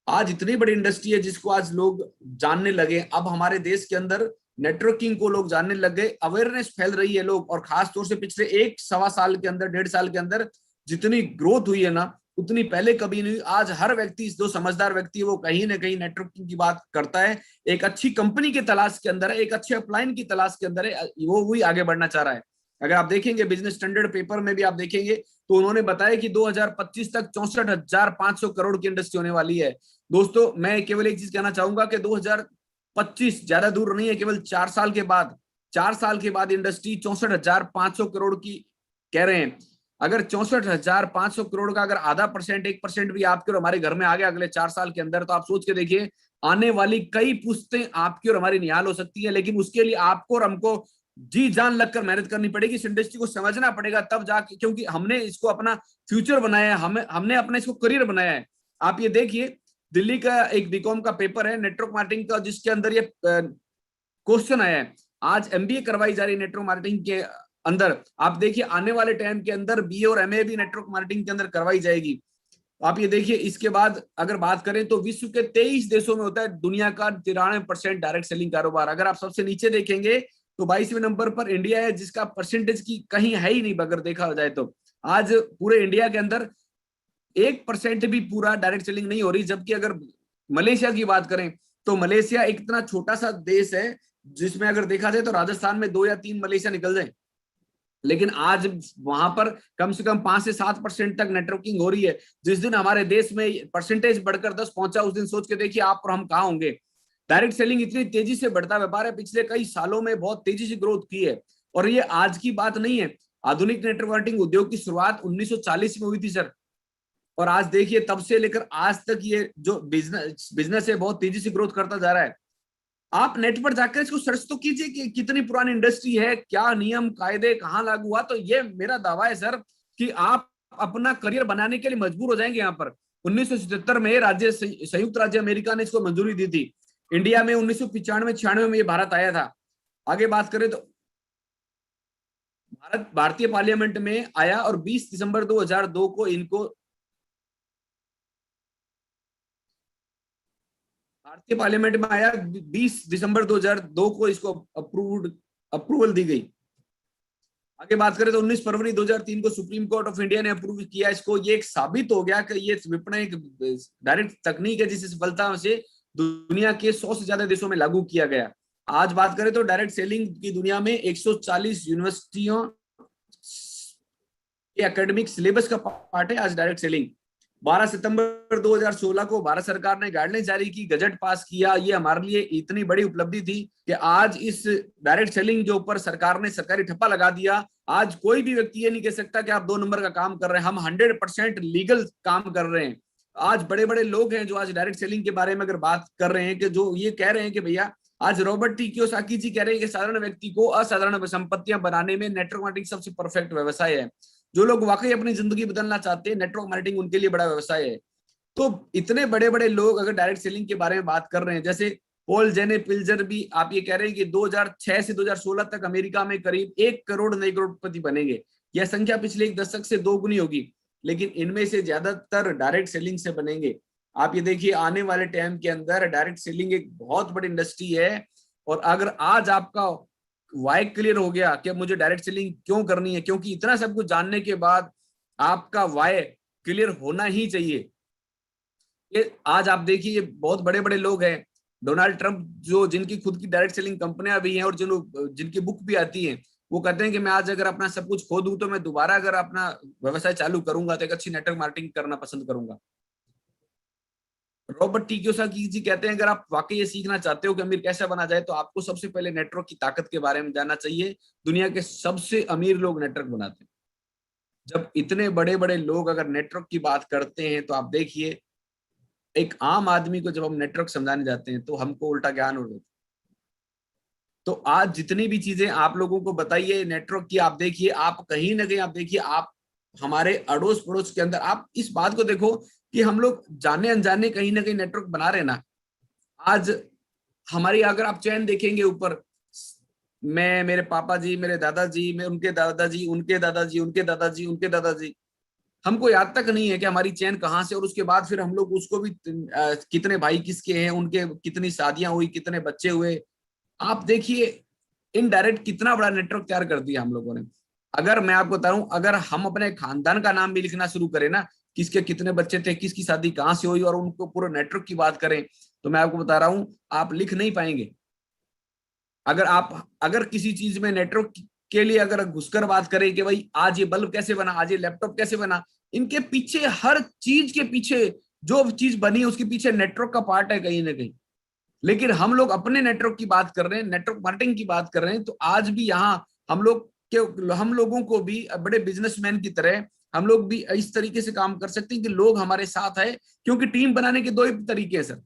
आज इतनी बड़ी इंडस्ट्री है जिसको आज लोग जानने लगे। अब हमारे देश के अंदर नेटवर्किंग को लोग जानने लगे, अवेयरनेस फैल रही है लोग। और खास तौर से पिछले 1-1.25 साल के अंदर, 1.5 साल के अंदर जितनी ग्रोथ हुई है ना, उतनी पहले कभी नहीं हुई। आज हर व्यक्ति, जो समझदार व्यक्ति है, वो कहीं ना कहीं नेटवर्किंग की बात करता है, एक अच्छी कंपनी की तलाश के अंदर है, एक अच्छे अपलाइन की तलाश के अंदर है, वो वही आगे बढ़ना चाह रहा है। अगर आप देखेंगे बिजनेस स्टैंडर्ड पेपर में भी आप देखेंगे तो उन्होंने बताया कि 2025 तक 64,500 करोड़ की इंडस्ट्री होने वाली है। दोस्तों, मैं केवल एक चीज कहना चाहूंगा कि 2025 ज्यादा दूर नहीं है, केवल 4 साल के बाद, 4 साल के बाद इंडस्ट्री 64,500 करोड़ की कह रहे हैं। अगर 64,500 करोड़ का अगर आधा परसेंट, 1% भी आपके और हमारे घर में आ गया अगले 4 साल के अंदर, तो आप सोच के देखिए आने वाली कई पुश्तें आपकी और हमारी निहाल हो सकती है। लेकिन उसके लिए आपको और हमको जी जान लगकर मेहनत करनी पड़ेगी, इस इंडस्ट्री को समझना पड़ेगा, तब जाके, क्योंकि हमने इसको अपना फ्यूचर बनाया है, हमने अपना इसको करियर बनाया है। आप ये देखिए, दिल्ली का एक बीकॉम का पेपर है नेटवर्क मार्केटिंग का, जिसके अंदर ये क्वेश्चन आया है। आज एमबीए करवाई जा रही है नेटवर्क मार्केटिंग के अंदर। आप देखिए आने वाले टाइम के अंदर बीए और एमए भी नेटवर्क मार्केटिंग के अंदर करवाई जाएगी। आप ये देखिए, इसके बाद अगर बात करें तो विश्व के 23 देशों में होता है दुनिया का 93% डायरेक्ट सेलिंग कारोबार। अगर आप सबसे नीचे देखेंगे तो 22वें नंबर पर इंडिया है, जिसका परसेंटेज की कहीं है ही नहीं अगर देखा जाए तो। आज पूरे इंडिया के अंदर 1% भी पूरा डायरेक्ट सेलिंग नहीं हो रही। जबकि अगर मलेशिया की बात करें तो मलेशिया एक इतना छोटा सा देश है जिसमें अगर देखा जाए तो राजस्थान में 2 या 3 मलेशिया निकल जाए, लेकिन आज वहां पर कम से कम 5 से 7% तक नेटवर्किंग हो रही है। जिस दिन हमारे देश में परसेंटेज बढ़कर 10 पहुंचा, उस दिन सोच के देखिए आप और हम कहाँ होंगे। डायरेक्ट सेलिंग इतनी तेजी से बढ़ता व्यापार है, पिछले कई सालों में बहुत तेजी से ग्रोथ की है। और ये आज की बात नहीं है, आधुनिक नेटवर्किंग उद्योग की शुरुआत 1940 में हुई थी सर। और आज देखिए तब से लेकर आज तक ये जो बिजनेस है बहुत तेजी से ग्रोथ करता जा रहा है। आप नेट पर जाकर इसको सर्च तो कीजिए कि कितनी पुरानी इंडस्ट्री है, क्या नियम कायदे कहाँ लागू हुआ। तो ये मेरा दावा है सर कि आप अपना करियर बनाने के लिए मजबूर हो जाएंगे यहाँ पर। 1977 में संयुक्त राज्य अमेरिका ने इसको मंजूरी दी थी। इंडिया में 1995-96 में ये भारत आया था। आगे बात करें तो भारत भारतीय पार्लियामेंट में आया और 20 दिसंबर 2002 को इनको भारतीय पार्लियामेंट में आया। 20 दिसंबर 2002 को इसको अप्रूवल दी गई। आगे बात करें तो 19 फरवरी 2003 को सुप्रीम कोर्ट ऑफ इंडिया ने अप्रूव किया इसको। ये एक साबित हो गया कि ये विपणन एक डायरेक्ट तकनीक है जिसे सफलता से दुनिया के 100 से ज्यादा देशों में लागू किया गया। आज बात करें तो डायरेक्ट सेलिंग की दुनिया में 140 यूनिवर्सिटियों के एकेडमिक सिलेबस का पार्ट है आज डायरेक्ट सेलिंग। 12 सितंबर 2016 को भारत सरकार ने गाइडलाइन जारी की, गजट पास किया। ये हमारे लिए इतनी बड़ी उपलब्धि थी कि आज इस डायरेक्ट सेलिंग के ऊपर सरकार ने सरकारी ठप्पा लगा दिया। आज कोई भी व्यक्ति ये नहीं कह सकता कि आप 2 नंबर का काम कर रहे हैं। हम 100% लीगल काम कर रहे हैं। आज बड़े बड़े लोग हैं जो आज डायरेक्ट सेलिंग के बारे में अगर बात कर रहे हैं कि जो ये कह रहे हैं कि भैया आज रॉबर्ट टी कियोसाकी जी कह रहे हैं कि साधारण व्यक्ति को असाधारण संपत्तियां बनाने में नेटवर्क मार्केटिंग सबसे परफेक्ट व्यवसाय है। जो लोग वाकई अपनी जिंदगी बदलना चाहते हैं, नेटवर्क मार्केटिंग उनके लिए बड़ा व्यवसाय है। तो इतने बड़े बड़े लोग अगर डायरेक्ट सेलिंग के बारे में बात कर रहे हैं, जैसे पॉल जेने पिल्जर भी आप ये कह रहे हैं कि 2006 से 2016 तक अमेरिका में करीब 1 करोड़ नए करोड़पति बनेंगे। यह संख्या पिछले 1 दशक से 2 गुनी होगी, लेकिन इनमें से ज्यादातर डायरेक्ट सेलिंग से बनेंगे। आप ये देखिए आने वाले टाइम के अंदर डायरेक्ट सेलिंग एक बहुत बड़ी इंडस्ट्री है। और अगर आज आपका वाई क्लियर हो गया कि मुझे डायरेक्ट सेलिंग क्यों करनी है, क्योंकि इतना सब कुछ जानने के बाद आपका वाई क्लियर होना ही चाहिए। ये आज आप देखिए ये बहुत बड़े बड़े लोग हैं, डोनाल्ड ट्रंप जो जिनकी खुद की डायरेक्ट सेलिंग कंपनियां भी हैं और जिनकी बुक भी आती है, वो कहते हैं कि मैं आज अगर अपना सब कुछ खो दूं तो मैं दोबारा अगर अपना व्यवसाय चालू करूंगा तो एक अच्छी नेटवर्क मार्केटिंग करना पसंद करूंगा। रॉबर्ट टी कियोसाकी जी कहते हैं अगर आप वाकई ये सीखना चाहते हो कि अमीर कैसे बना जाए तो आपको सबसे पहले नेटवर्क की ताकत के बारे में जानना चाहिए। दुनिया के सबसे अमीर लोग नेटवर्क बनाते हैं। जब इतने बड़े बड़े लोग अगर नेटवर्क की बात करते हैं तो आप देखिए एक आम आदमी को जब हम नेटवर्क समझाने जाते हैं तो हमको उल्टा ज्ञान हो जाता है। तो आज जितनी भी चीजें आप लोगों को बताइए नेटवर्क की, आप देखिए आप कहीं ना कहीं आप देखिए आप हमारे अड़ोस पड़ोस के अंदर आप इस बात को देखो कि हम लोग जाने अनजाने कहीं ना कहीं नेटवर्क बना रहे ना। आज हमारी अगर आप चैन देखेंगे ऊपर, मैं, मेरे पापा जी, मेरे दादाजी, मैं उनके दादाजी, उनके दादाजी, उनके दादाजी, उनके दादाजी, हमको याद तक नहीं है कि हमारी चैन कहाँ से। और उसके बाद फिर हम लोग उसको भी कितने भाई किसके हैं, उनके कितनी शादियां हुई, कितने बच्चे हुए। आप देखिए इनडायरेक्ट कितना बड़ा नेटवर्क तैयार कर दिया हम लोगों ने। अगर मैं आपको बताऊं, अगर हम अपने खानदान का नाम भी लिखना शुरू करें ना, किसके कितने बच्चे थे, किसकी शादी कहाँ से हुई, और उनको पूरे नेटवर्क की बात करें, तो मैं आपको बता रहा हूं आप लिख नहीं पाएंगे। अगर किसी चीज में नेटवर्क के लिए अगर घुसकर बात करें कि भाई आज ये बल्ब कैसे बना, आज ये लैपटॉप कैसे बना, इनके पीछे हर चीज के पीछे जो चीज बनी है उसके पीछे नेटवर्क का पार्ट है कहीं ना कहीं। लेकिन हम लोग अपने नेटवर्क की बात कर रहे हैं, नेटवर्क मार्केटिंग की बात कर रहे हैं। तो आज भी यहाँ हम लोगों को भी बड़े बिजनेसमैन की तरह हम लोग भी इस तरीके से काम कर सकते हैं कि लोग हमारे साथ है। क्योंकि टीम बनाने के 2 ही तरीके हैं सर।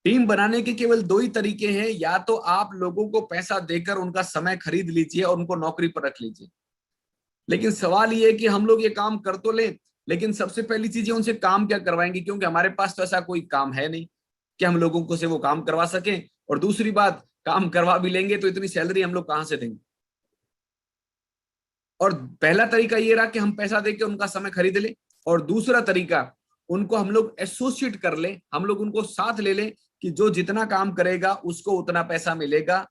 टीम बनाने के केवल 2 ही तरीके हैं, या तो आप लोगों को पैसा देकर उनका समय खरीद लीजिए और उनको नौकरी पर रख लीजिए। लेकिन सवाल ये है कि हम लोग ये काम कर तो लें, लेकिन सबसे पहली चीज उनसे काम क्या करवाएंगे, क्योंकि हमारे पास तो ऐसा कोई काम है नहीं कि हम लोगों को से वो काम करवा सकें। और दूसरी बात, काम करवा भी लेंगे तो इतनी सैलरी हम लोग कहां से देंगे। और पहला तरीका ये रहा कि हम पैसा देके उनका समय खरीद लें, और दूसरा तरीका उनको हम लोग एसोसिएट कर लें, हम लोग उनको साथ ले लें कि जो जितना काम करेगा उसको उतना पैसा मिलेगा।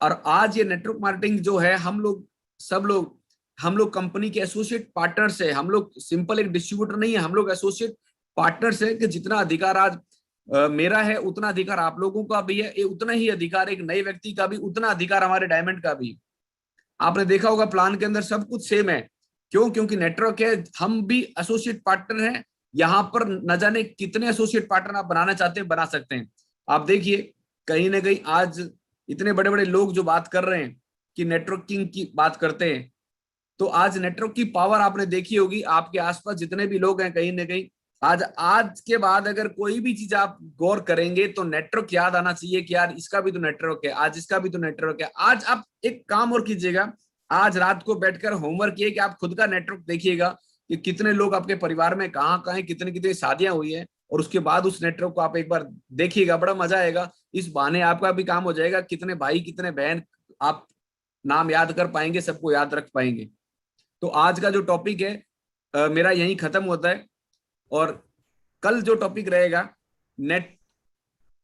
और आज ये नेटवर्क मार्केटिंग जो है, हम लोग कंपनी के एसोसिएट पार्टनर्स है। हम लोग सिंपल एक डिस्ट्रीब्यूटर नहीं है, हम लोग एसोसिएट पार्टनर्स है कि जितना अधिकार आज मेरा है उतना अधिकार आप लोगों का भी है, उतना ही अधिकार एक नए व्यक्ति का भी, उतना अधिकार हमारे डायमंड का भी। आपने देखा होगा प्लान के अंदर सब कुछ सेम है। क्यों? क्योंकि नेटवर्क है, हम भी एसोसिएट पार्टनर हैं। यहाँ पर न जाने कितने एसोसिएट पार्टनर आप बनाना चाहते हैं बना सकते हैं। आप देखिए कहीं ना कहीं आज इतने बड़े बड़े लोग जो बात कर रहे हैं कि नेटवर्किंग की बात करते हैं, तो आज नेटवर्क की पावर आपने देखी होगी। आपके आसपास जितने भी लोग हैं कहीं ना कहीं आज के बाद अगर कोई भी चीज आप गौर करेंगे तो नेटवर्क याद आना चाहिए कि यार इसका भी तो नेटवर्क है, आज इसका भी तो नेटवर्क है। आज आप एक काम और कीजिएगा, आज रात को बैठकर होमवर्क किए कि आप खुद का नेटवर्क देखिएगा कि कितने लोग आपके परिवार में कहाँ कहाँ कितनी कितनी शादियां हुई है, और उसके बाद उस नेटवर्क को आप एक बार देखिएगा, बड़ा मजा आएगा। इस बहाने आपका भी काम हो जाएगा, कितने भाई कितने बहन आप नाम याद कर पाएंगे, सबको याद रख पाएंगे। तो आज का जो टॉपिक है मेरा यही खत्म होता है। और कल जो टॉपिक रहेगा, नेट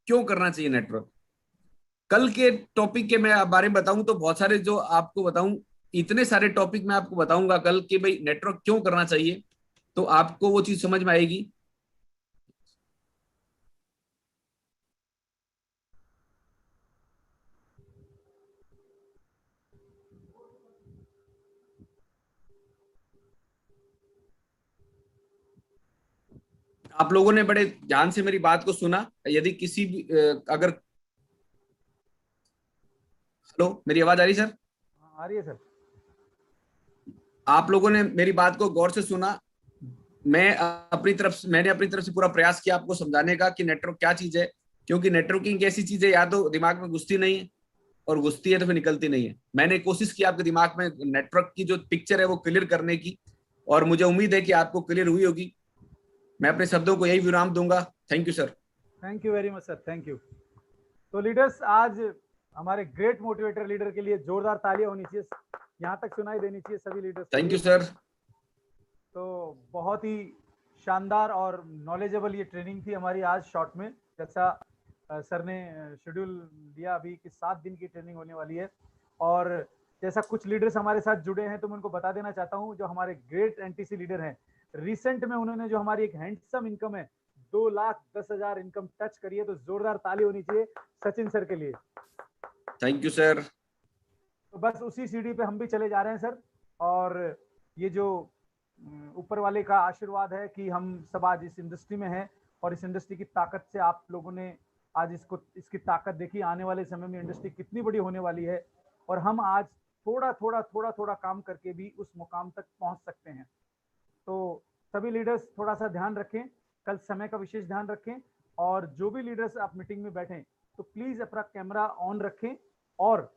क्यों करना चाहिए नेटवर्क। कल के टॉपिक के मैं बारे में बताऊं तो बहुत सारे जो आपको बताऊं, इतने सारे टॉपिक मैं आपको बताऊंगा कल कि भाई नेटवर्क क्यों करना चाहिए, तो आपको वो चीज समझ में आएगी। आप लोगों ने बड़े ध्यान से मेरी बात को सुना। यदि किसी भी अगर, हेलो, मेरी आवाज आ रही सर? आ रही है सर। आप लोगों ने मेरी बात को गौर से सुना। मैंने अपनी तरफ से पूरा प्रयास किया आपको समझाने का कि नेटवर्क क्या चीज है। क्योंकि नेटवर्किंग ऐसी चीज है, या तो दिमाग में घुसती नहीं है, और घुसती है तो फिर निकलती नहीं है। मैंने कोशिश की आपके दिमाग में नेटवर्क की जो पिक्चर है वो क्लियर करने की, और मुझे उम्मीद है कि आपको क्लियर हुई होगी। मैं अपने शब्दों को यही विराम दूंगा। Thank you sir. Thank you very much sir, thank you. तो लीडर्स, आज हमारे ग्रेट मोटिवेटर लीडर के लिए जोरदार तालियां होनी चाहिए, यहाँ तक सुनाई देनी चाहिए सभी लीडर्स के थैंक यू लिए। सर। तो बहुत ही शानदार और नॉलेजेबल ये ट्रेनिंग थी हमारी आज शॉर्ट में। जैसा सर ने शेड्यूल दिया अभी कि 7 दिन की ट्रेनिंग होने वाली है। और जैसा कुछ लीडर्स हमारे साथ जुड़े हैं तो मैं उनको बता देना चाहता हूँ, जो हमारे ग्रेट एनटीसी लीडर हैं, रिसेंट में उन्होंने जो हमारी एक हैंडसम इनकम है 2,10,000 इनकम टच करी है। तो जोरदार ताली होनी चाहिए सचिन सर के लिए। Thank you sir. तो बस उसी सीढ़ी पे हम भी चले जा रहे हैं सर। और ये जो ऊपर वाले का आशीर्वाद है कि हम सब आज इस इंडस्ट्री में हैं, और इस इंडस्ट्री की ताकत से आप लोगों ने आज इसकी ताकत देखी। आने वाले समय में इंडस्ट्री कितनी बड़ी होने वाली है, और हम आज थोड़ा थोड़ा थोड़ा थोड़ा काम करके भी उस मुकाम तक पहुंच सकते हैं। तो सभी लीडर्स थोड़ा सा ध्यान रखें, कल समय का विशेष ध्यान रखें। और जो भी लीडर्स आप मीटिंग में बैठें तो प्लीज अपना कैमरा ऑन रखें। और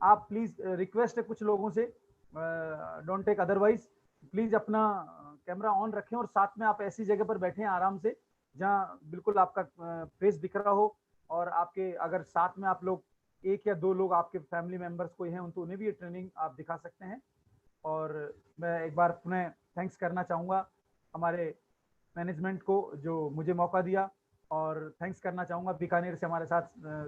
आप प्लीज, रिक्वेस्ट है कुछ लोगों से, डोंट टेक अदरवाइज, प्लीज अपना कैमरा ऑन रखें। और साथ में आप ऐसी जगह पर बैठें आराम से जहां बिल्कुल आपका फेस दिख रहा हो। और आपके अगर साथ में आप लोग 1 या 2 लोग आपके फैमिली मेंबर्स कोई हैं, तो उन्हें भी ये ट्रेनिंग आप दिखा सकते हैं। और मैं एक बार पुनः थैंक्स करना चाहूँगा हमारे मैनेजमेंट को जो मुझे मौका दिया, और थैंक्स करना चाहूँगा बीकानेर से हमारे साथ